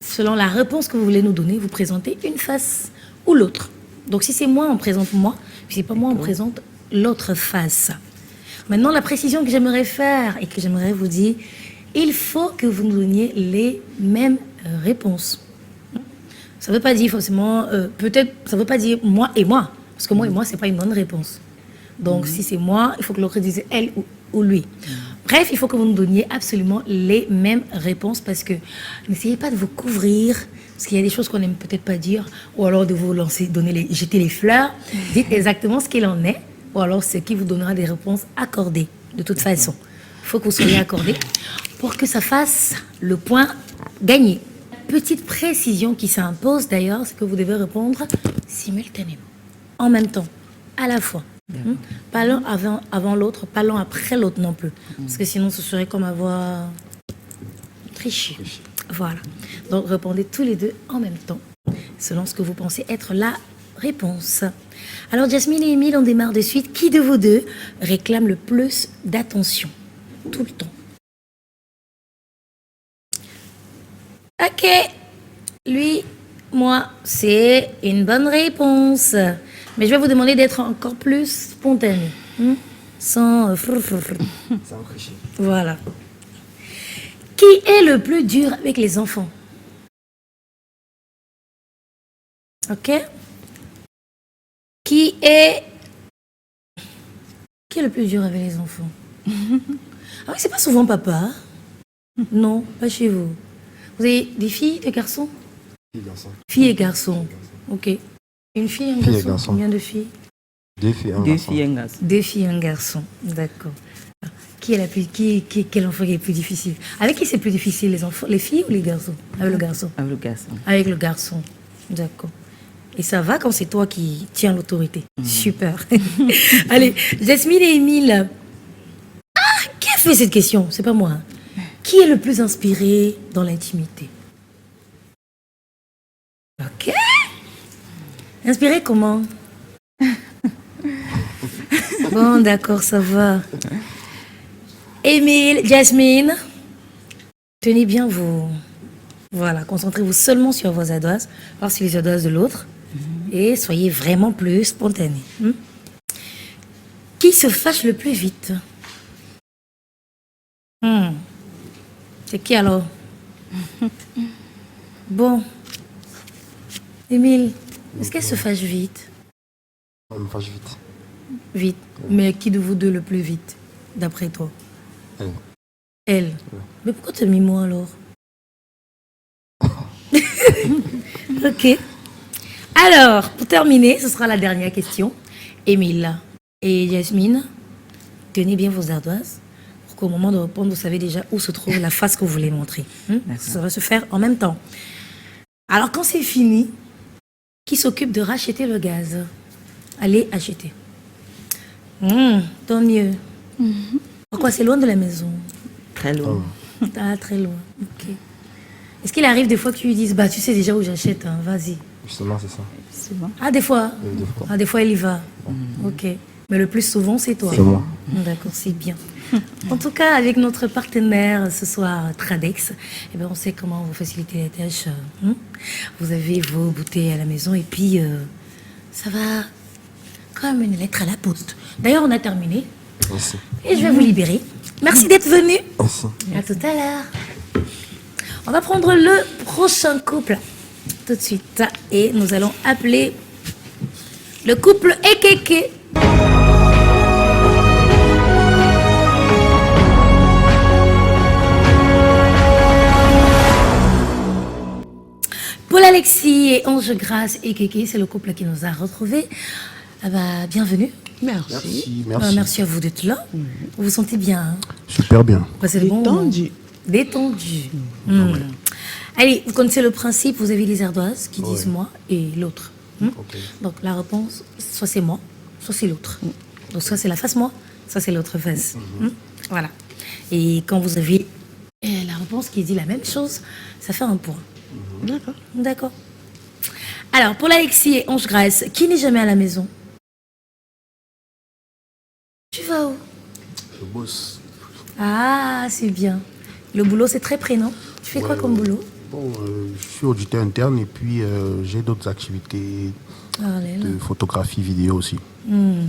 selon la réponse que vous voulez nous donner, vous présentez une face ou l'autre. Donc, si c'est moi, on présente moi. Si c'est pas moi, on présente l'autre face. Maintenant, la précision que j'aimerais faire et que j'aimerais vous dire, il faut que vous nous donniez les mêmes réponses. Ça ne veut pas dire forcément, peut-être, ça ne veut pas dire moi et moi. Parce que moi et moi, ce n'est pas une bonne réponse. Donc, si c'est moi, il faut que l'autre dise elle ou lui. Bref, il faut que vous nous donniez absolument les mêmes réponses parce que n'essayez pas de vous couvrir. Parce qu'il y a des choses qu'on n'aime peut-être pas dire, ou alors de vous lancer, jeter les fleurs. Dites exactement ce qu'il en est, ou alors ce qui vous donnera des réponses accordées. De toute façon, il faut que vous soyez accordés pour que ça fasse le point gagné. Petite précision qui s'impose d'ailleurs, c'est que vous devez répondre simultanément, en même temps, à la fois. Pas l'un avant l'autre, pas l'un après l'autre non plus. Parce que sinon, ce serait comme avoir triché. Voilà. Donc, répondez tous les deux en même temps, selon ce que vous pensez être la réponse. Alors, Jasmine et Émile, on démarre de suite. Qui de vous deux réclame le plus d'attention? Tout le temps. Ok. Lui, moi, c'est une bonne réponse. Mais je vais vous demander d'être encore plus spontané. Sans... Voilà. Qui est le plus dur avec les enfants? Ok? Qui est le plus dur avec les enfants? Ah oui, c'est pas souvent papa. Non, pas chez vous. Vous avez des filles, des garçons? Filles et garçons. Ok. Une fille et un garçon. Combien de filles? Deux filles et un garçon. Deux filles et un garçon. D'accord. Quel enfant est plus difficile? Avec qui c'est plus difficile, les enfants, les filles ou les garçons? Avec le garçon. Avec le garçon. Avec le garçon. D'accord. Et ça va quand c'est toi qui tiens l'autorité. Super. Allez, Jasmine et Émile. Ah, qui a fait cette question? C'est pas moi. Hein. Qui est le plus inspiré dans l'intimité? Ok. Inspiré comment? Bon, d'accord, ça va. Émile, Jasmine, tenez bien vos... Voilà, concentrez-vous seulement sur vos ardoises, voir si les ardoises de l'autre. Et soyez vraiment plus spontané. Qui se fâche le plus vite? C'est qui alors? Bon. Émile, est-ce qu'elle se fâche vite? Elle me fâche vite. Vite. Mais qui de vous deux le plus vite, d'après toi? Elle. Elle. Mais pourquoi tu as mis moi alors? Ok. Alors, pour terminer, ce sera la dernière question. Émile et Yasmine, tenez bien vos ardoises pour qu'au moment de répondre, vous savez déjà où se trouve la face que vous voulez montrer. Ça va se faire en même temps. Alors, quand c'est fini, qui s'occupe de racheter le gaz? Allez acheter. Tant mieux. Pourquoi c'est loin de la maison? Très loin. Ah, très loin. Ok. Est-ce qu'il arrive des fois que tu lui dises, bah tu sais déjà où j'achète, hein, vas-y. Justement, c'est ça. C'est bon. Ah, des fois. Des fois. Ah, des fois, elle y va. Ok. Mais le plus souvent, c'est toi. C'est moi. D'accord, c'est bien. En tout cas, avec notre partenaire ce soir, Tradex, eh ben, on sait comment vous faciliter les tâches. Vous avez vos bouteilles à la maison et puis ça va comme une lettre à la poste. D'ailleurs, on a terminé. Merci. Et je vais vous libérer. Merci d'être venu. Merci. À tout à l'heure. On va prendre le prochain couple tout de suite. Et nous allons appeler le couple Ekeke. Paul Alexis et Ange Grâce Ekeke, c'est le couple qui nous a retrouvés. Ah bah, bienvenue. Merci. Merci à vous d'être là. Vous vous sentez bien, hein? Super bien. C'est le bon moment. Détendu. Allez, vous connaissez le principe, vous avez les ardoises qui disent moi et l'autre. Donc la réponse, soit c'est moi, soit c'est l'autre. Donc ça c'est la face moi, ça c'est l'autre face. Voilà. Et quand vous avez la réponse qui dit la même chose, ça fait un point. D'accord. D'accord. Alors, pour Alexis et Ange Grâce, qui n'est jamais à la maison? Tu vas où? Je bosse. Ah, c'est bien. Le boulot, c'est très prénom. Tu fais quoi comme boulot? Bon, je suis auditeur interne et puis j'ai d'autres activités de photographie, vidéo aussi.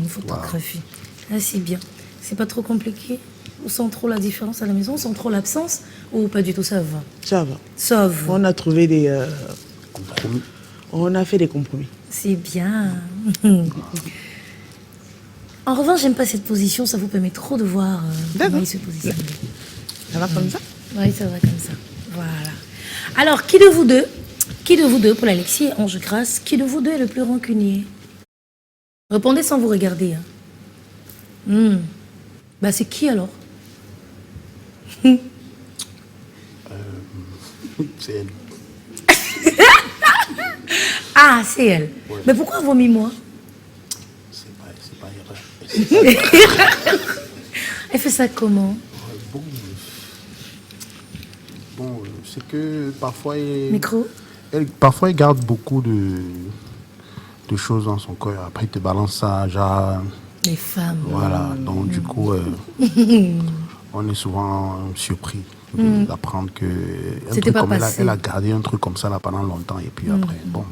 Photographie. Ah, c'est bien. C'est pas trop compliqué? On sent trop la différence à la maison? On sent trop l'absence? Ou pas du tout, ça va? Ça va. Ça va. On a trouvé des compromis. On a fait des compromis. C'est bien. En revanche, j'aime pas cette position. Ça vous permet trop de voir comment il se positionne. Ça va comme ça? Oui, ça va comme ça. Voilà. Alors, qui de vous deux, pour Alexis et Ange Grâce, qui de vous deux est le plus rancunier? Répondez sans vous regarder. Bah, c'est qui alors? C'est elle. Ah, c'est elle. Ouais. Mais pourquoi vomi moi? C'est pas erreur. Elle fait ça comment? Bon, c'est que parfois parfois elle garde beaucoup de choses dans son cœur. Après, elle te balance ça, genre... Les femmes. Voilà, donc du coup, on est souvent surpris d'apprendre que elle a gardé un truc comme ça là pendant longtemps et puis après, bon.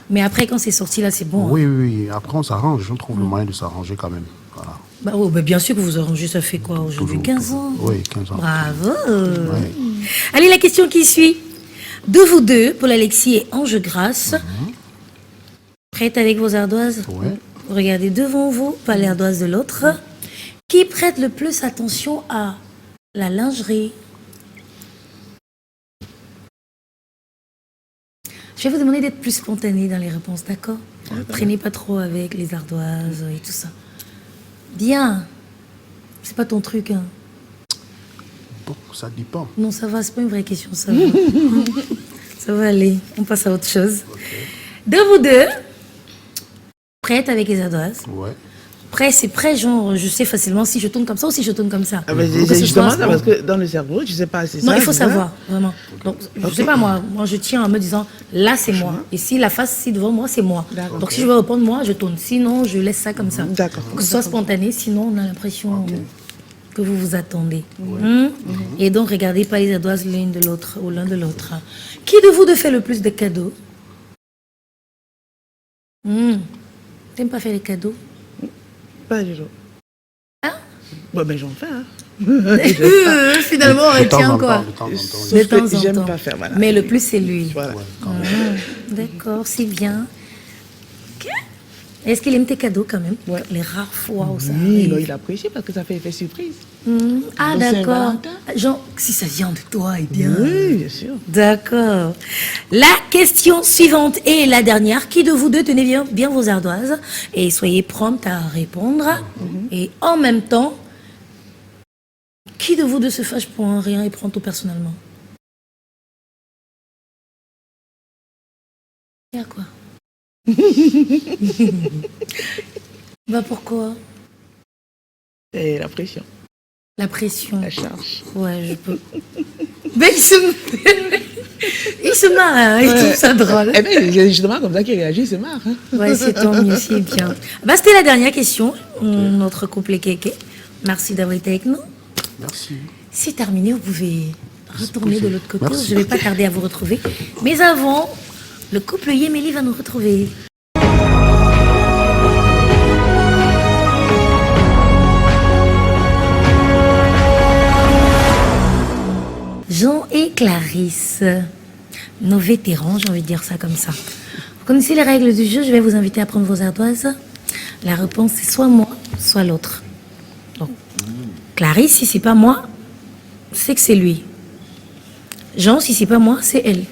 Mais après, quand c'est sorti là, c'est bon. Oui. Après, on s'arrange. On trouve le moyen de s'arranger quand même. Voilà. Bah, bien sûr que vous arrangez. Ça fait quoi aujourd'hui? 15 ans? Oui, 15 ans. Bravo. Allez, la question qui suit. De vous deux, Paul Alexis et Ange Grâce, prête avec vos ardoises? Oui. Regardez devant vous, pas les ardoises de l'autre. Qui prête le plus attention à la lingerie? Je vais vous demander d'être plus spontané dans les réponses, d'accord? Traînez pas trop avec les ardoises et tout ça. Bien. C'est pas ton truc, hein? Bon, ça dépend. Non, ça va, c'est pas une vraie question, ça va. Ça va aller, on passe à autre chose. De vous deux, prête avec les ardoises? Ouais. Prêt, c'est prêt, genre, je sais facilement si je tourne comme ça ou si je tourne comme ça. Ah ben, justement, ça, parce que dans le cerveau, je sais pas, c'est ça. Non, il faut savoir, vraiment. Donc, je sais pas, moi, je tiens en me disant, là, c'est moi. Et si la face, si devant moi, c'est moi. Donc, si je veux répondre, moi, je tourne. Sinon, je laisse ça comme ça. D'accord. Pour que ce soit spontané, sinon, on a l'impression que vous vous attendez. Et donc, regardez pas les ardoises l'une de l'autre ou l'un de l'autre. Qui de vous deux fait le plus de cadeaux? T'aimes pas faire les cadeaux? Pas du tout. Hein? Bon, ben j'en fais, hein. Finalement, on retient quoi? De temps en temps. J'aime pas faire, voilà. Mais le plus, c'est lui. Voilà. D'accord, c'est bien. Ok. Est-ce qu'il aime tes cadeaux quand même? Les rares fois où ça Oui, arrive. il apprécie parce que ça fait effet surprise. Ah, Donc, d'accord. Saint-Valentin. Genre, si ça vient de toi, eh bien. Oui, bien sûr. D'accord. La question suivante et la dernière. Qui de vous deux, tenez bien vos ardoises et soyez promptes à répondre. Et en même temps, qui de vous deux se fâche pour un rien et prend tout personnellement? Il y a quoi? Bah pourquoi? Et la pression. La pression. La charge. Ouais, je peux. Mais il se marre, hein, il trouve ça drôle. Eh bien, justement, comme ça qu'il réagit, il se marre. Hein. Ouais, c'est tant mieux, c'est bien. Bah, c'était la dernière question. Notre couple est kéké. Merci d'avoir été avec nous. Merci. C'est terminé, vous pouvez retourner de l'autre côté. Merci. Je ne vais pas tarder à vous retrouver. Mais avant, le couple Yéméli va nous retrouver. Jean et Clarisse, nos vétérans, j'ai envie de dire ça comme ça. Vous connaissez les règles du jeu, je vais vous inviter à prendre vos ardoises. La réponse est soit moi, soit l'autre. Donc, Clarisse, si c'est pas moi, c'est que c'est lui. Jean, si c'est pas moi, c'est elle.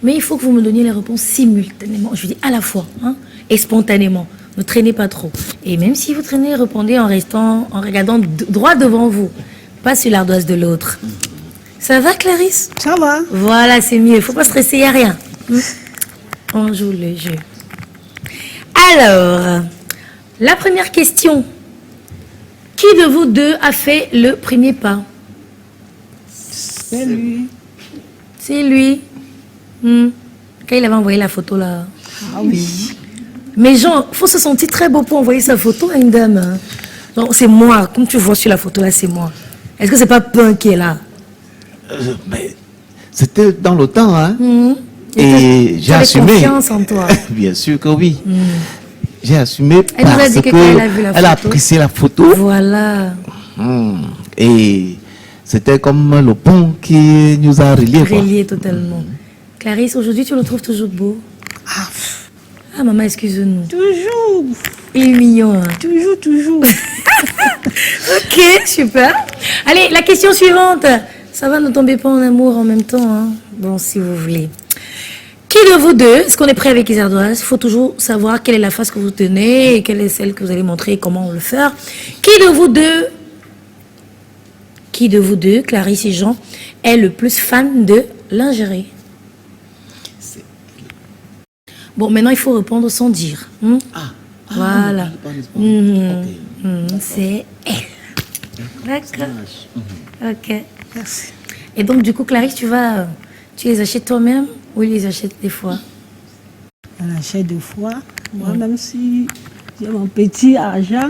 Mais il faut que vous me donniez les réponses simultanément, je veux dire à la fois, et spontanément. Ne traînez pas trop. Et même si vous traînez, répondez en regardant droit devant vous, pas sur l'ardoise de l'autre. Ça va, Clarisse? Ça va. Voilà, c'est mieux. Il ne faut pas stresser, il n'y a rien. On joue le jeu. Alors, la première question. Qui de vous deux a fait le premier pas? C'est lui. C'est lui. Quand il avait envoyé la photo là. Ah oui. Mais Jean, il faut se sentir très beau pour envoyer sa photo à une dame. Donc, c'est moi. Comme tu vois sur la photo là, c'est moi. Est-ce que c'est pas Punk qui est là? Mais c'était dans le temps, hein. Et j'ai assumé. Confiance en toi. Bien sûr que oui. J'ai assumé Elle nous a parce dit que quand elle a vu la elle a photo. apprécié la photo. Voilà. Et c'était comme le pont qui nous a reliés. quoi. Relié totalement. Clarisse, aujourd'hui, tu le trouves toujours beau? Ah, maman, excuse-nous. Toujours. Il est mignon. Hein. Toujours. Ok, super. Allez, la question suivante. Ça va, ne tombez pas en amour en même temps. Hein. Bon, si vous voulez. Qui de vous deux, est-ce qu'on est prêt avec les ardoises? Il faut toujours savoir quelle est la face que vous tenez et quelle est celle que vous allez montrer et comment on le faire. Qui de vous deux, Clarisse et Jean, est le plus fan de lingerie? Bon, maintenant, il faut répondre sans dire. Voilà. C'est elle. D'accord. Ok. Merci. Et donc, du coup, Clarisse, tu les achètes toi-même ou ils les achètent des fois? On achète deux fois. Moi, même si j'ai mon petit argent,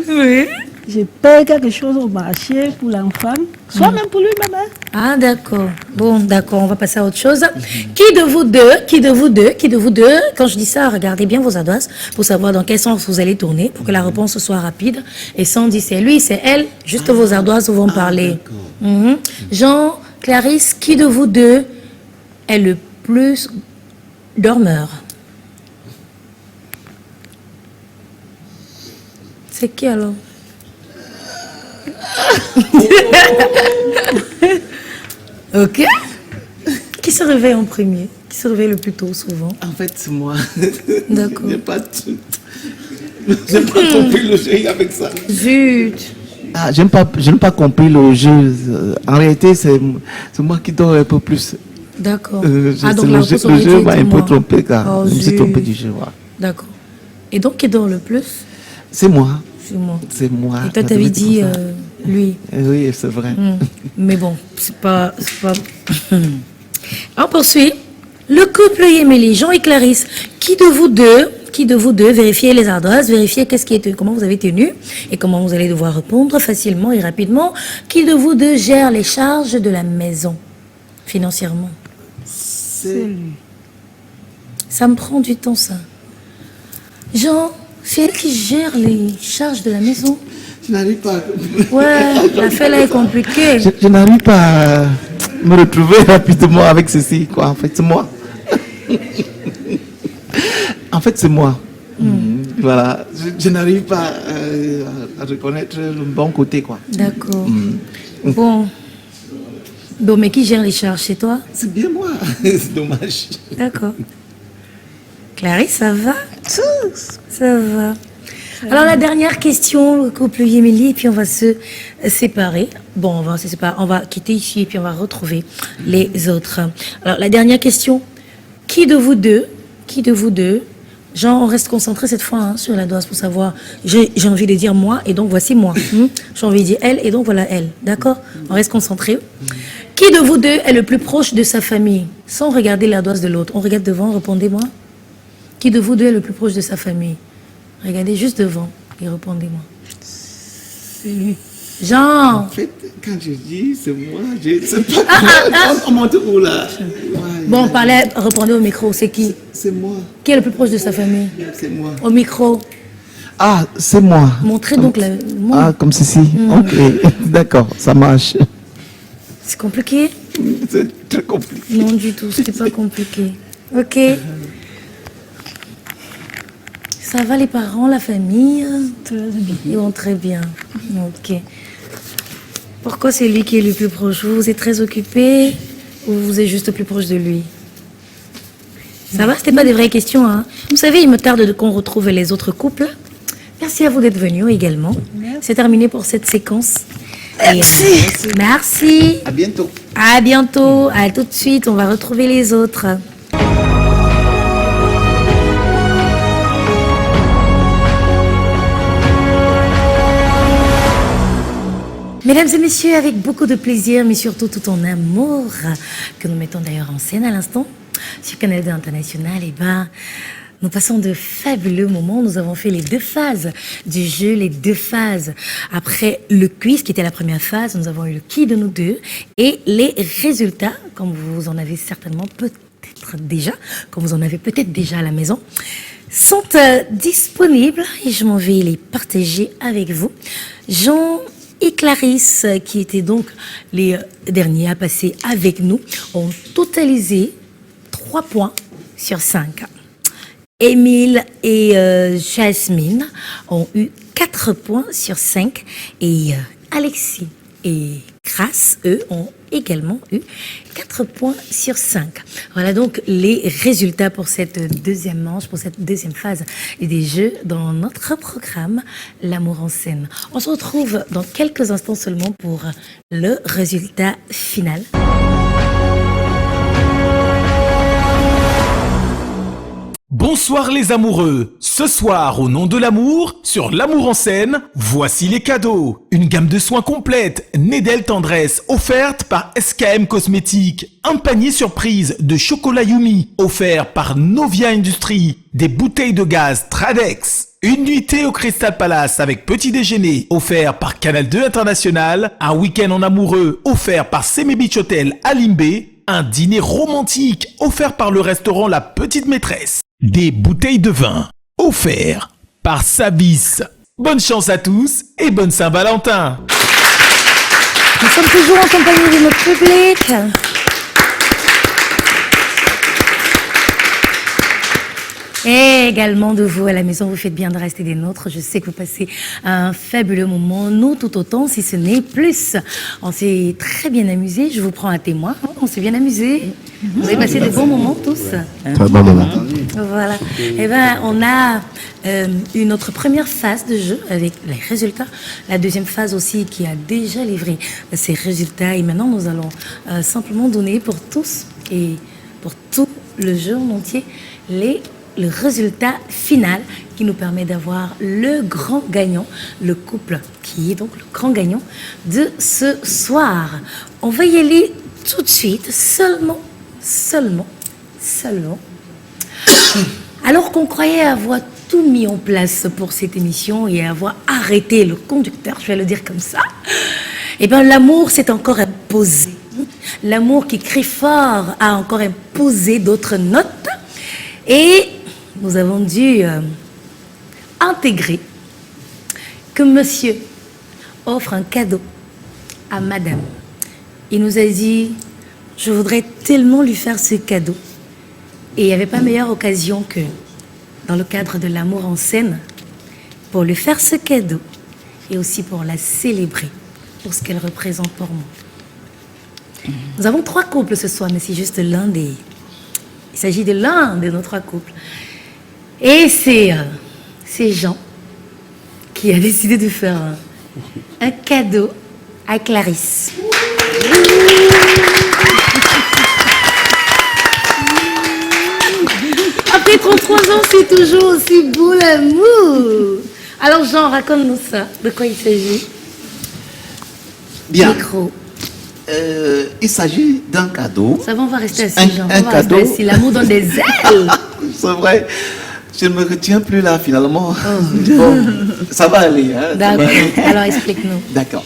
je paye quelque chose au marché pour l'enfant, soit même pour lui-même. Hein. Ah, d'accord. Bon, d'accord, on va passer à autre chose. Qui de vous deux, quand je dis ça, regardez bien vos ardoises pour savoir dans quel sens vous allez tourner pour que la réponse soit rapide. Et sans dire c'est lui, c'est elle, juste vos ardoises vont parler. Jean, Clarisse, qui de vous deux est le plus dormeur? C'est qui alors? Ok. Qui se réveille en premier? Qui se réveille le plus tôt souvent? En fait, c'est moi. D'accord. J'ai pas compris le jeu avec ça. Zut. Ah, je n'ai pas compris le jeu. En réalité, c'est moi qui dors un peu plus. D'accord. Donc le jeu m'a un peu trompé car je me suis trompé du jeu. Voilà. D'accord. Et donc, qui dort le plus? C'est moi. C'est moi. Et toi, tu t'avais dit lui. Oui, c'est vrai. Mais bon, c'est pas... On poursuit. Le couple Yéméli, Jean et Clarisse. Qui de vous deux, vérifiez les ardoises, vérifiez comment vous avez tenu et comment vous allez devoir répondre facilement et rapidement. Qui de vous deux gère les charges de la maison financièrement? C'est lui. Ça me prend du temps, ça. Jean, c'est elle qui gère les charges de la maison. Je n'arrive pas. Ouais, l'affaire là est compliquée. Je n'arrive pas à me retrouver rapidement avec ceci, quoi. En fait, c'est moi. En fait, c'est moi. Voilà. Je n'arrive pas à reconnaître le bon côté, quoi. D'accord. Bon, mais qui gère les charges, c'est toi? C'est bien moi. C'est dommage. D'accord. Clarisse, ça va? Ça va. Alors la dernière question, le couple Yémélie, et puis on va se séparer. Bon, on va se séparer, on va quitter ici et puis on va retrouver les autres. Alors la dernière question, qui de vous deux, Jean, on reste concentré cette fois sur la dose pour savoir, j'ai envie de dire moi et donc voici moi. J'ai envie de dire elle et donc voilà elle. D'accord? On reste concentré. Qui de vous deux est le plus proche de sa famille? Sans regarder la dose de l'autre. On regarde devant, répondez-moi. Qui de vous deux est le plus proche de sa famille? Regardez juste devant et répondez-moi. Jean! En fait, quand je dis c'est moi, je sais pas on monte où là? Bon, parlez, répondez au micro, c'est qui? C'est moi. Qui est le plus proche de sa famille? C'est moi. Au micro. Ah, c'est moi. Montrez donc la... Ah, comme ceci. Ok, d'accord, ça marche. C'est compliqué? C'est très compliqué. Non, du tout, c'était pas compliqué. Ok. Ça va les parents, la famille? Ils vont très bien. Ok. Pourquoi c'est lui qui est le plus proche? Vous êtes très occupé ou vous êtes juste plus proche de lui? Ça va, c'était pas des vraies questions, hein? Vous savez, il me tarde qu'on retrouve les autres couples. Merci à vous d'être venus également. C'est terminé pour cette séquence. Merci. Merci. À bientôt. À bientôt. À tout de suite, on va retrouver les autres. Mesdames et messieurs, avec beaucoup de plaisir, mais surtout tout en amour, que nous mettons d'ailleurs en scène à l'instant, sur Canal 2 International, nous passons de fabuleux moments. Nous avons fait les 2 phases du jeu, les 2 phases. Après le quiz, qui était la première phase, nous avons eu le qui de nous deux, et les résultats, comme vous en avez certainement peut-être déjà, comme vous en avez peut-être déjà à la maison, sont disponibles, et je m'en vais les partager avec vous. Jean et Clarisse, qui étaient donc les derniers à passer avec nous, ont totalisé 3 points sur 5. Émile et Jasmine ont eu 4 points sur 5 et Alexis et Grace, eux, ont également eu 4 points sur 5. Voilà donc les résultats pour cette deuxième manche, pour cette deuxième phase des jeux dans notre programme L'amour en scène. On se retrouve dans quelques instants seulement pour le résultat final. Bonsoir les amoureux. Ce soir, au nom de l'amour, sur L'amour en scène, voici les cadeaux. Une gamme de soins complète, Nedel Tendresse, offerte par SKM Cosmétiques. Un panier surprise de chocolat Yumi, offert par Novia Industries. Des bouteilles de gaz Tradex. Une nuitée au Crystal Palace avec petit déjeuner, offert par Canal 2 International. Un week-end en amoureux, offert par Seme Beach Hotel à Limbé. Un dîner romantique, offert par le restaurant La Petite Maîtresse. Des bouteilles de vin, offerts par Sabis. Bonne chance à tous et bonne Saint-Valentin. Nous sommes toujours en compagnie de notre public. Et également de vous à la maison, vous faites bien de rester des nôtres. Je sais que vous passez un fabuleux moment, nous tout autant, si ce n'est plus. On s'est très bien amusés, je vous prends à témoin. On s'est bien amusés. Vous avez passé de bons moments tous. Très bon moment. Voilà. Eh bien, on a eu notre première phase de jeu avec les résultats. La deuxième phase aussi qui a déjà livré ses résultats. Et maintenant, nous allons simplement donner pour tous et pour tout le jeu en entier le résultat final qui nous permet d'avoir le grand gagnant, le couple qui est donc le grand gagnant de ce soir. On va y aller tout de suite, seulement. Alors qu'on croyait avoir tout mis en place pour cette émission et avoir arrêté le conducteur, je vais le dire comme ça, eh bien l'amour s'est encore imposé. L'amour qui crie fort a encore imposé d'autres notes et nous avons dû intégré que monsieur offre un cadeau à madame. Il nous a dit, je voudrais tellement lui faire ce cadeau. Et il n'y avait pas meilleure occasion que, dans le cadre de l'amour en scène, pour lui faire ce cadeau et aussi pour la célébrer, pour ce qu'elle représente pour moi. Nous avons 3 couples ce soir, mais c'est juste l'un des... Il s'agit de l'un de nos 3 couples. Et c'est Jean qui a décidé de faire un cadeau à Clarisse. Après 33 ans, c'est toujours aussi beau l'amour. Alors Jean, raconte-nous ça. De quoi il s'agit? Bien. Micro. Il s'agit d'un cadeau. Ça va, on va rester assis, Jean. Un cadeau. Rester assis. L'amour donne des ailes. C'est vrai. Je ne me retiens plus là, finalement. Oh. Bon, ça va aller. Hein, d'accord. Alors, explique-nous. D'accord.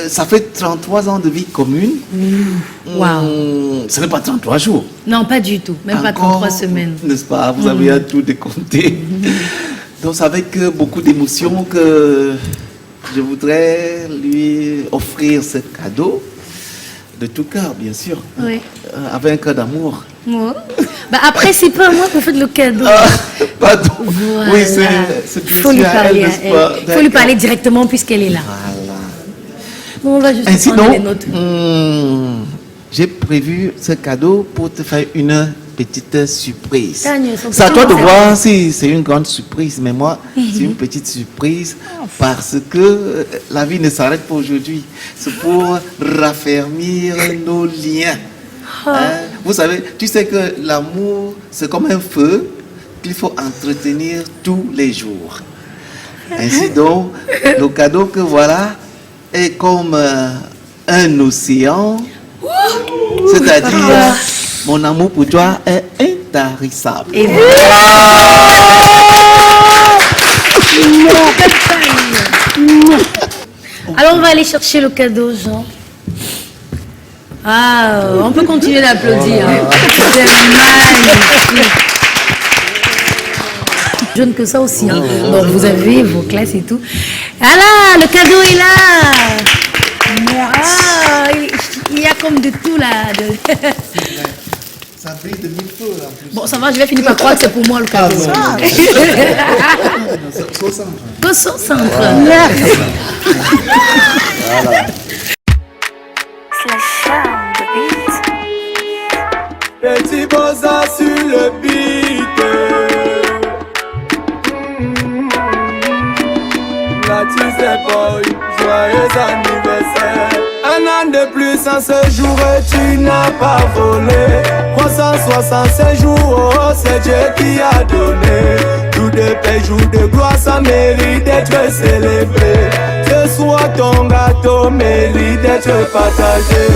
Ça fait 33 ans de vie commune. Wow. Ce n'est pas 33 jours. Non, pas du tout. Même pas 33 semaines. N'est-ce pas? Vous avez à tout décompté. Donc, c'est avec beaucoup d'émotion que je voudrais lui offrir ce cadeau. De tout cœur, bien sûr. Oui. Avec un cœur d'amour. Oh. Bah après, c'est pas à moi qu'on fait le cadeau. Pardon. Voilà. Oui, c'est plus faut lui parler à elle, n'est-ce pas? Il faut lui parler directement puisqu'elle est là. Voilà. Bon, on va juste Ainsi prendre donc, les notes. j'ai prévu ce cadeau pour te faire une petite surprise. Tania, C'est à toi de voir si c'est une grande surprise, mais moi, c'est une petite surprise parce que la vie ne s'arrête pas aujourd'hui. C'est pour raffermir nos liens. Hein? Vous savez, tu sais que l'amour, c'est comme un feu qu'il faut entretenir tous les jours. Ainsi donc, le cadeau que voilà est comme un océan, c'est-à-dire mon amour pour toi est intarissable. Et alors on va aller chercher le cadeau, Jean. Ah, on peut continuer d'applaudir. C'est magnifique. Jeune que ça aussi. Hein. Bon, vous avez vos classes et tout. Ah là, le cadeau est là. Ah, il y a comme de tout là. Ça brille de mille feux en plus. Bon, ça va, je vais finir par croire que c'est pour moi le cadeau. Au centre. Merci. Voilà. Petit bossa sur le beat. La Tuesday boy, joyeux anniversaire. Un an de plus en ce jour et tu n'as pas volé. 365 jours, oh, c'est Dieu qui a donné. Jour de paix, jour de gloire, ça mérite d'être célébré. Ce soir ton gâteau mérite d'être partagé.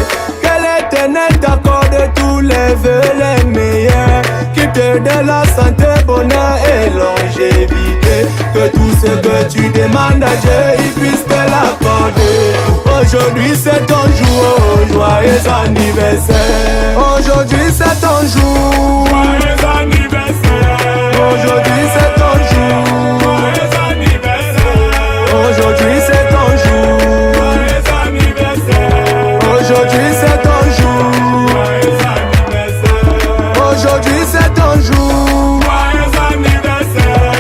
Que l'Éternel t'accorde tous les vœux les meilleurs. Qu'il te donne la santé, bonheur et longévité. Que tout ce que tu demandes à Dieu, il puisse te l'accorder. Aujourd'hui c'est ton jour, joyeux anniversaire. Aujourd'hui c'est ton jour, joyeux anniversaire. Aujourd'hui c'est ton jour, joyeux anniversaire. Aujourd'hui c'est ton jour, joyeux anniversaire. Aujourd'hui c'est ton jour, joyeux anniversaire. Aujourd'hui c'est ton jour, joyeux anniversaire.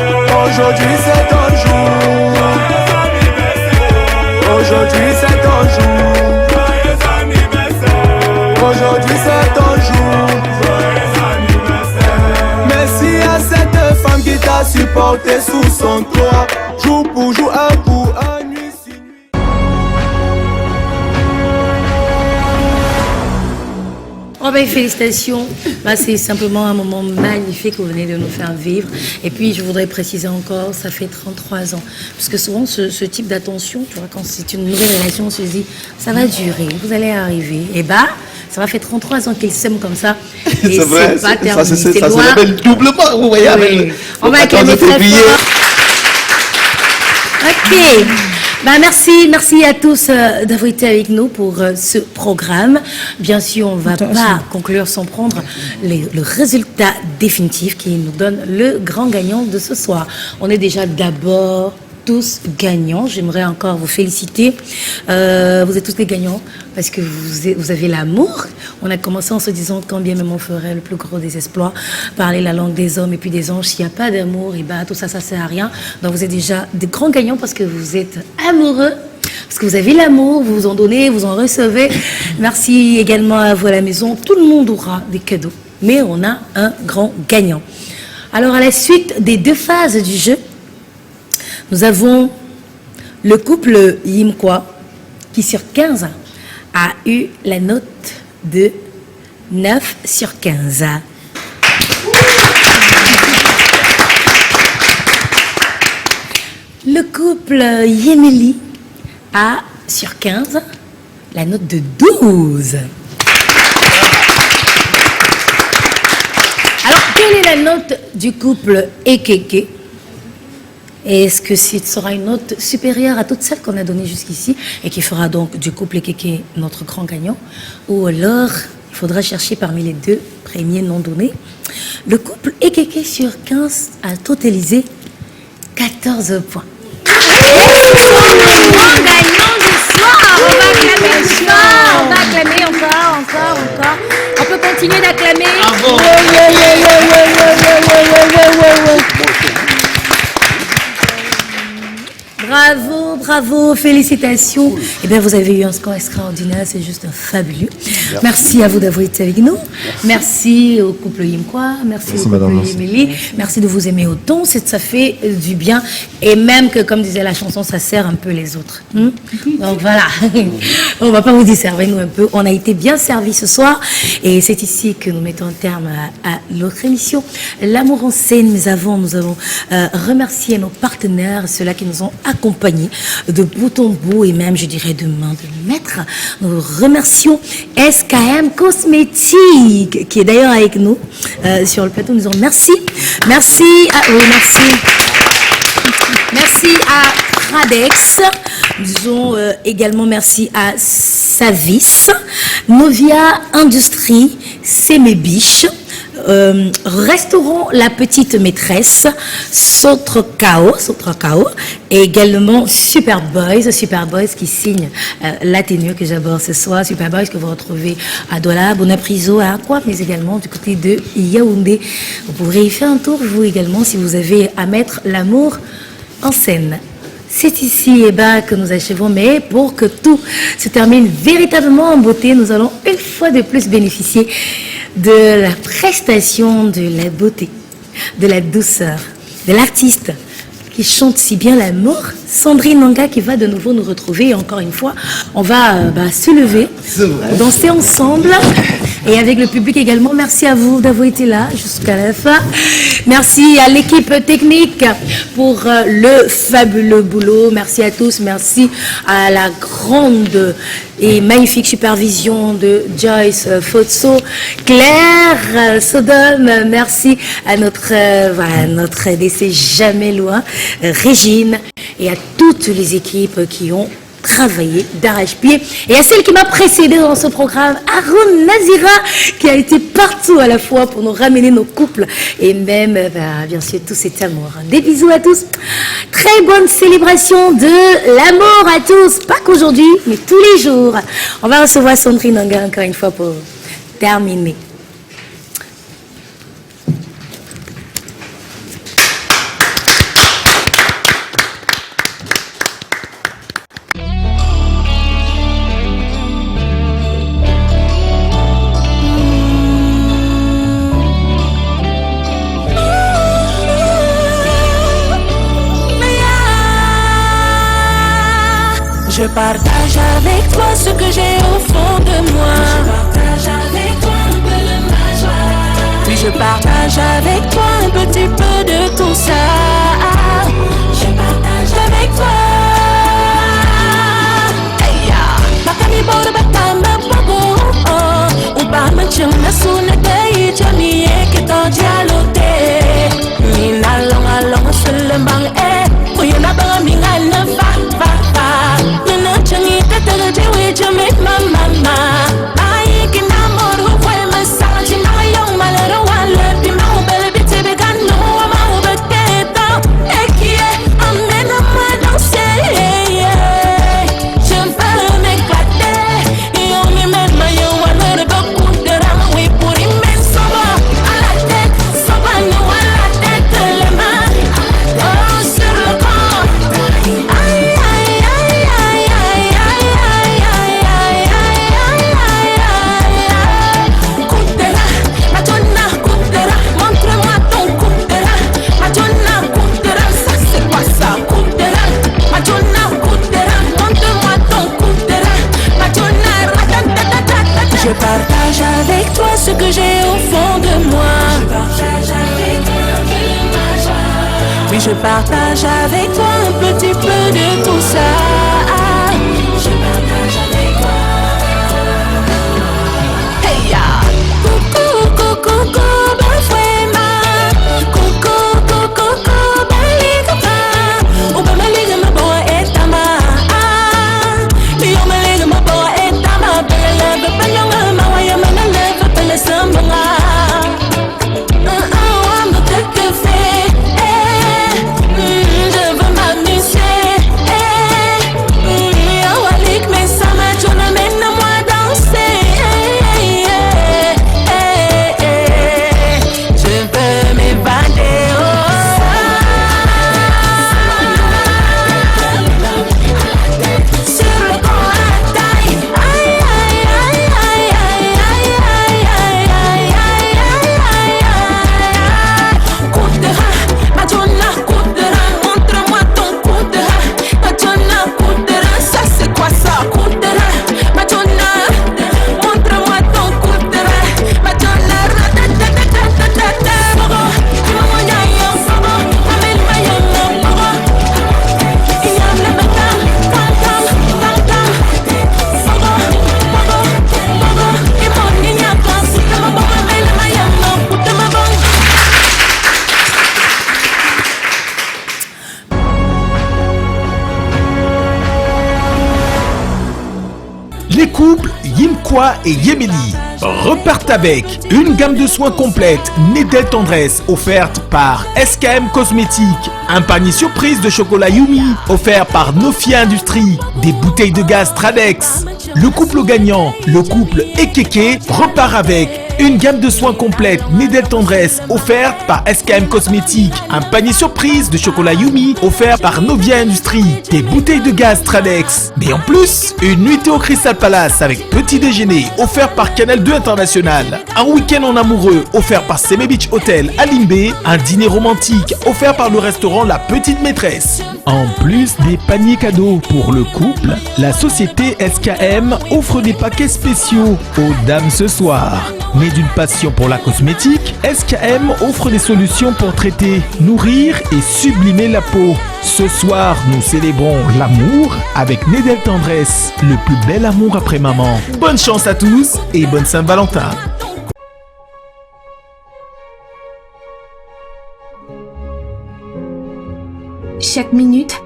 Aujourd'hui c'est ton jour, joyeux anniversaire. Aujourd'hui c'est ton jour, joyeux anniversaire. Aujourd'hui c'est ton jour, joyeux anniversaire. Merci à cette femme qui t'a supporté sous son toit. Jour pour jour, un pour un, nuit sur nuit. Oh ben félicitations, bah, c'est simplement un moment magnifique que vous venez de nous faire vivre. Et puis je voudrais préciser encore, ça fait 33 ans. Parce que souvent ce type d'attention, tu vois, quand c'est une nouvelle relation, on se dit, ça va durer, vous allez arriver. Et bah, ça va faire 33 ans qu'ils s'aiment comme ça. Et c'est vrai, pas terminé. ça se rappelle doublement, vous voyez, oui. avec on va acclamer très fort. Ok. Merci à tous d'avoir été avec nous pour ce programme. Bien sûr, on ne va pas conclure sans prendre le résultat définitif qui nous donne le grand gagnant de ce soir. On est déjà d'abord tous gagnants. J'aimerais encore vous féliciter. Vous êtes tous des gagnants parce que vous avez l'amour. On a commencé en se disant quand bien même on ferait le plus gros des exploits, parler la langue des hommes et puis des anges. S'il n'y a pas d'amour, et tout ça, ça sert à rien. Donc vous êtes déjà des grands gagnants parce que vous êtes amoureux. Parce que vous avez l'amour, vous vous en donnez, vous en recevez. Merci également à vous à la maison. Tout le monde aura des cadeaux. Mais on a un grand gagnant. Alors à la suite des 2 phases du jeu, nous avons le couple Yimkwa qui sur 15 a eu la note de 9 sur 15. Le couple Yemeli a sur 15 la note de 12. Alors, quelle est la note du couple Ekeke? Est-ce que ce sera une note supérieure à toutes celles qu'on a données jusqu'ici et qui fera donc du couple Ekeke notre grand gagnant? Ou alors, il faudra chercher parmi les 2 premiers non donnés. Le couple Ekeke sur 15 a totalisé 14 points. Grand gagnant du soir. On va acclamer le soir. On va acclamer encore. On peut continuer d'acclamer. Bravo, félicitations. Eh bien, vous avez eu un score extraordinaire, c'est juste fabuleux. Merci à vous d'avoir été avec nous. Merci au couple Yimkwa, merci au couple Yemeli. Merci de vous aimer autant, ça fait du bien. Et même que, comme disait la chanson, ça sert un peu les autres. Donc voilà, on ne va pas vous desservir nous un peu. On a été bien servis ce soir et c'est ici que nous mettons un terme à notre émission. L'amour en scène, nous avons remercié nos partenaires, ceux-là qui nous ont accompagnés de bout en bout et même, je dirais, de main de maître. Nous remercions SKM Cosmétiques qui est d'ailleurs avec nous sur le plateau. Nous disons merci. Merci à Tradex. Nous disons également merci à Savis, Novia Industrie, Semebiche, Restaurant La Petite Maîtresse, Sotrocao, et également Superboys qui signe la tenue que j'aborde ce soir. Superboys que vous retrouvez à Douala, Bonapriso, à Aqua, mais également du côté de Yaoundé. Vous pourrez y faire un tour, vous également, si vous avez à mettre l'amour en scène. C'est ici que nous achevons, mais pour que tout se termine véritablement en beauté, nous allons une fois de plus bénéficier de la prestation de la beauté, de la douceur, de l'artiste qui chante si bien l'amour, Sandrine Nanga, qui va de nouveau nous retrouver. Et encore une fois, on va se lever, danser ensemble et avec le public également. Merci à vous d'avoir été là jusqu'à la fin. Merci à l'équipe technique pour le fabuleux boulot. Merci à tous. Merci à la grande et magnifique supervision de Joyce Fotso, Claire Sodome. Merci à notre décès jamais loin, Régine, et à toutes les équipes qui ont travaillé d'arrache-pied, et à celle qui m'a précédée dans ce programme, Haroun Nazira, qui a été partout à la fois pour nous ramener nos couples et même bien sûr tout cet amour. Des bisous à tous, très bonne célébration de l'amour à tous, pas qu'aujourd'hui mais tous les jours. On va recevoir Sandrine Nanga encore une fois pour terminer. Je partage avec toi ce que j'ai au fond de moi. Je partage avec toi un peu de ma joie. Puis je partage avec toi un petit peu de tout ça. Je partage avec toi. Hey ya, bakami bora batama bago. Ubama chama suna dei jami eke to dialote. Mina longa longa sulembang Uyuna banga minga na va. Je partage avec toi un petit peu de tout ça. Je partage avec toi. Hey ya. Coucou, coucou, coucou, ben frère. Coucou, coucou, coucou, ben liga. Ou ben ma liga ma boa etama. Liga ma liga ma boa etama. Ben leve, ben yonga ma waya ma leve, ben le samba. Les couples Yimkwa et Yemeli repartent avec une gamme de soins complète Nedel Tendresse offerte par SKM Cosmétiques, un panier surprise de chocolat Yumi offert par Nofia Industries, des bouteilles de gaz Tradex. Le couple gagnant, le couple Ekeke, repart avec une gamme de soins complète Nedel Tendresse offerte par SKM Cosmétiques, un panier surprise de chocolat Yumi offert par Novia Industries, des bouteilles de gaz Tradex. Mais en plus, une nuitée au Crystal Palace avec petit déjeuner offert par Canal 2 International, un week-end en amoureux offert par Seme Beach Hotel à Limbé, un dîner romantique offert par le restaurant La Petite Maîtresse. En plus des paniers cadeaux pour le couple, la société SKM offre des paquets spéciaux aux dames ce soir. Né d'une passion pour la cosmétique, SKM offre des solutions pour traiter, nourrir et sublimer la peau. Ce soir, nous célébrons l'amour avec Nedel Tendresse, le plus bel amour après maman. Bonne chance à tous et bonne Saint-Valentin. Chaque minute,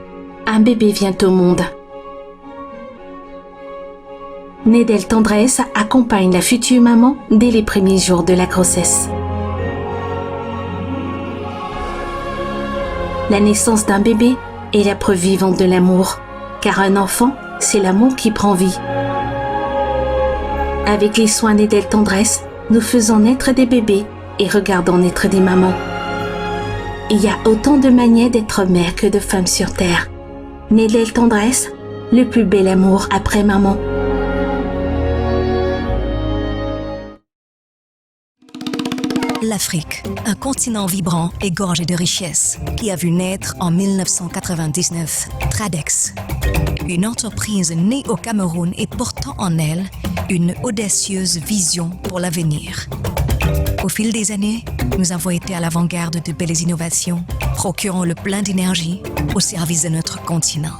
un bébé vient au monde. Nedel Tendresse accompagne la future maman dès les premiers jours de la grossesse. La naissance d'un bébé est la preuve vivante de l'amour, car un enfant, c'est l'amour qui prend vie. Avec les soins Nedel Tendresse, nous faisons naître des bébés et regardons naître des mamans. Il y a autant de manières d'être mère que de femmes sur terre. Nedel Tendresse, le plus bel amour après maman. L'Afrique, un continent vibrant et gorgé de richesses, qui a vu naître en 1999 Tradex, une entreprise née au Cameroun et portant en elle une audacieuse vision pour l'avenir. Au fil des années, nous avons été à l'avant-garde de belles innovations, procurant le plein d'énergie au service de notre continent.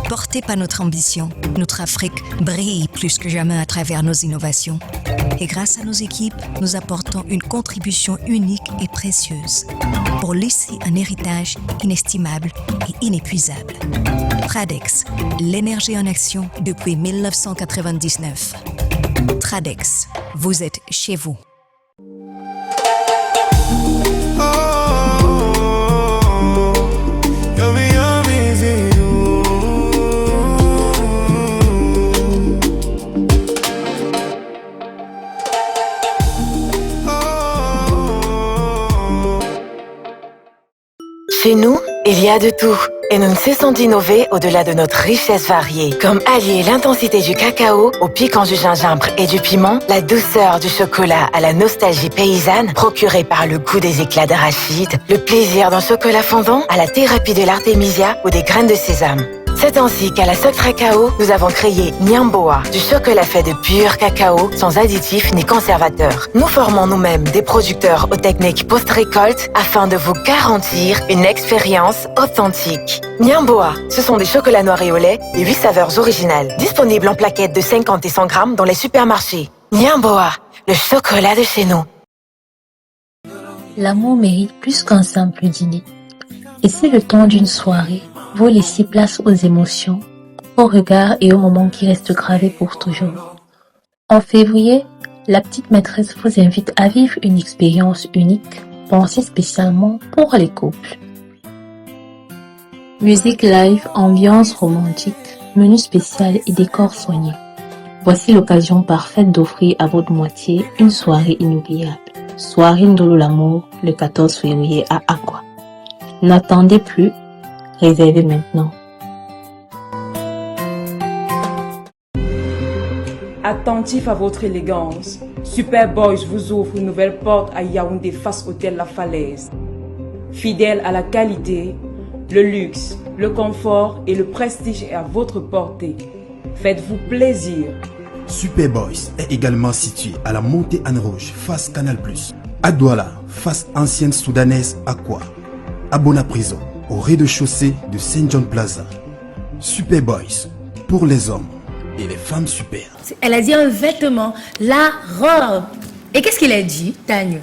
Porté par notre ambition, notre Afrique brille plus que jamais à travers nos innovations. Et grâce à nos équipes, nous apportons une contribution unique et précieuse pour laisser un héritage inestimable et inépuisable. Tradex, l'énergie en action depuis 1999. Tradex, vous êtes chez vous. Chez nous, il y a de tout. Et nous ne cessons d'innover au-delà de notre richesse variée. Comme allier l'intensité du cacao au piquant du gingembre et du piment, la douceur du chocolat à la nostalgie paysanne procurée par le goût des éclats d'arachide, le plaisir d'un chocolat fondant à la thérapie de l'artémisia ou des graines de sésame. C'est ainsi qu'à la Soctra Cacao, nous avons créé Nyamboa, du chocolat fait de pur cacao, sans additifs ni conservateurs. Nous formons nous-mêmes des producteurs aux techniques post-récolte afin de vous garantir une expérience authentique. Nyamboa, ce sont des chocolats noirs et au lait et 8 saveurs originales, disponibles en plaquettes de 50 et 100 grammes dans les supermarchés. Nyamboa, le chocolat de chez nous. L'amour mérite plus qu'un simple dîner. Et c'est le temps d'une soirée, vous laissez place aux émotions, aux regards et aux moments qui restent gravés pour toujours. En février, la petite maîtresse vous invite à vivre une expérience unique, pensée spécialement pour les couples. Musique live, ambiance romantique, menu spécial et décor soigné. Voici l'occasion parfaite d'offrir à votre moitié une soirée inoubliable. Soirée Ndolo l'amour, le 14 février à Aqua. N'attendez plus, réservez maintenant. Attentif à votre élégance, Super Boys vous offre une nouvelle porte à Yaoundé face Hôtel La Falaise. Fidèle à la qualité, le luxe, le confort et le prestige est à votre portée. Faites-vous plaisir. Super Boys est également situé à la montée Anne Rouge, face Canal+, à Douala, face ancienne soudanaise Aqua, à Bonapriso, au rez-de-chaussée de St. John Plaza. Super Boys, pour les hommes et les femmes super. Elle a dit un vêtement, la robe. Et qu'est-ce qu'il a dit, Tanya?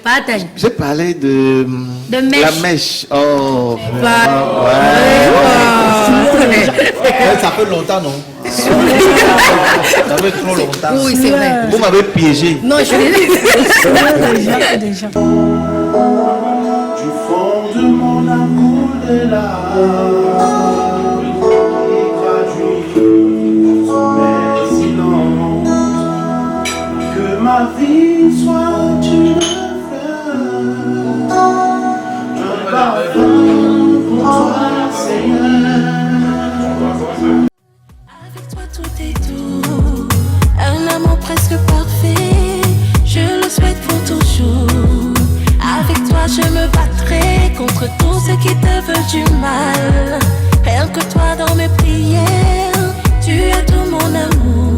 Pas Tanya. J'ai parlé de mèche. La mèche. Oh, Ça fait longtemps, non? Ça fait trop longtemps. Oui, c'est vrai. Vous m'avez piégé. Non, je l'ai dit. Déjà. Du fond de mon amour de là, qui traduit mes silences, que ma vie soit une fleur, un parfum pour toi, Seigneur. Avec toi tout est tout, un amour presque parfait, je le souhaite pour toujours. Avec toi je me battrai contre tout ce qui te veut du mal. Rien que toi dans mes prières, tu es tout mon amour.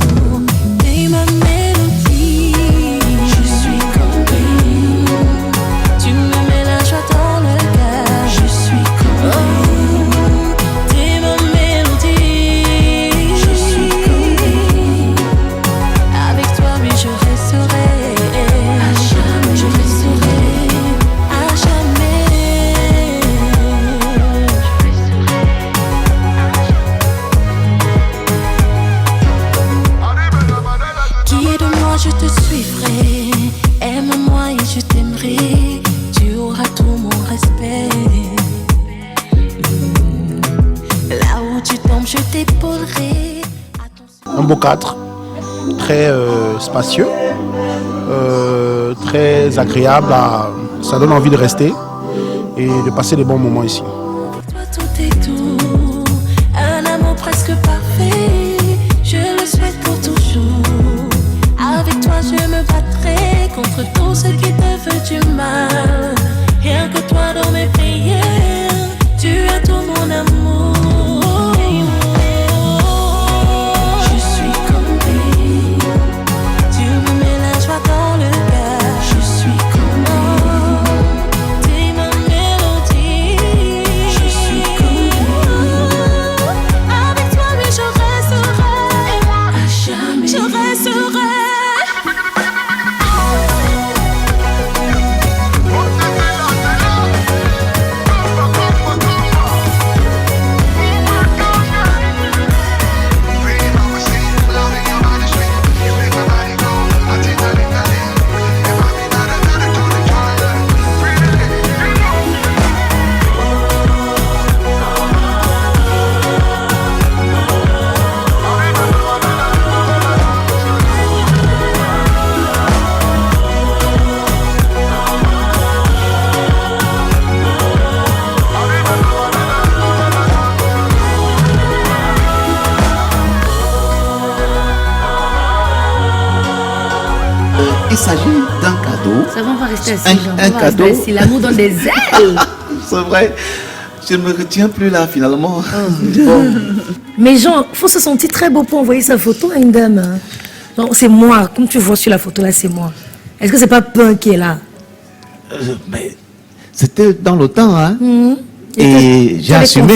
T'es ma mélodie, je suis comme lui. Tu me mets la joie dans le cœur, je suis comme lui. T'es ma mélodie, je suis comme lui. Avec toi oui je resterai, à jamais je resterai. Je te suivrai, aime-moi et je t'aimerai, tu auras tout mon respect. Là où tu tombes, je t'épaulerai. Un beau cadre, très spacieux, très agréable, ça donne envie de rester et de passer des bons moments ici. Toi tout est tout, un amour presque parfait, je le souhaite pour toujours. Avec toi je me battrai contre tout ce qui te veut du mal. Rien que toi dans mes prières, tu es tout mon amour. Je suis comme lui, tu me mets la joie dans le cœur. Je suis comme lui, t'es ma mélodie. Je suis comme lui, avec toi oui je resterai, à jamais je resterai. Il s'agit d'un cadeau. Ça va, on va rester assis. Un cadeau. C'est l'amour dans des ailes. C'est vrai. Je ne me retiens plus là, finalement. Bon. Mais Jean, il faut se sentir très beau pour envoyer sa photo à une dame. Hein. Non, c'est moi, comme tu vois sur la photo là, c'est moi. Est-ce que c'est pas Pun qui est là? Mais c'était dans le temps, hein. Et j'ai assumé.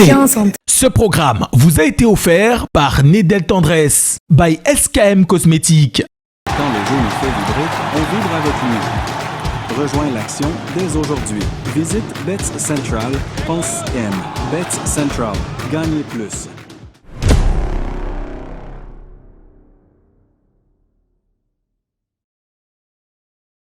Ce programme vous a été offert par Nedel Tendresse by SKM Cosmétiques. Quand le jeu nous fait vibrer, on vibre avec lui. Rejoins l'action dès aujourd'hui. Visite Bets Central, pense M. Bets Central. Gagnez plus.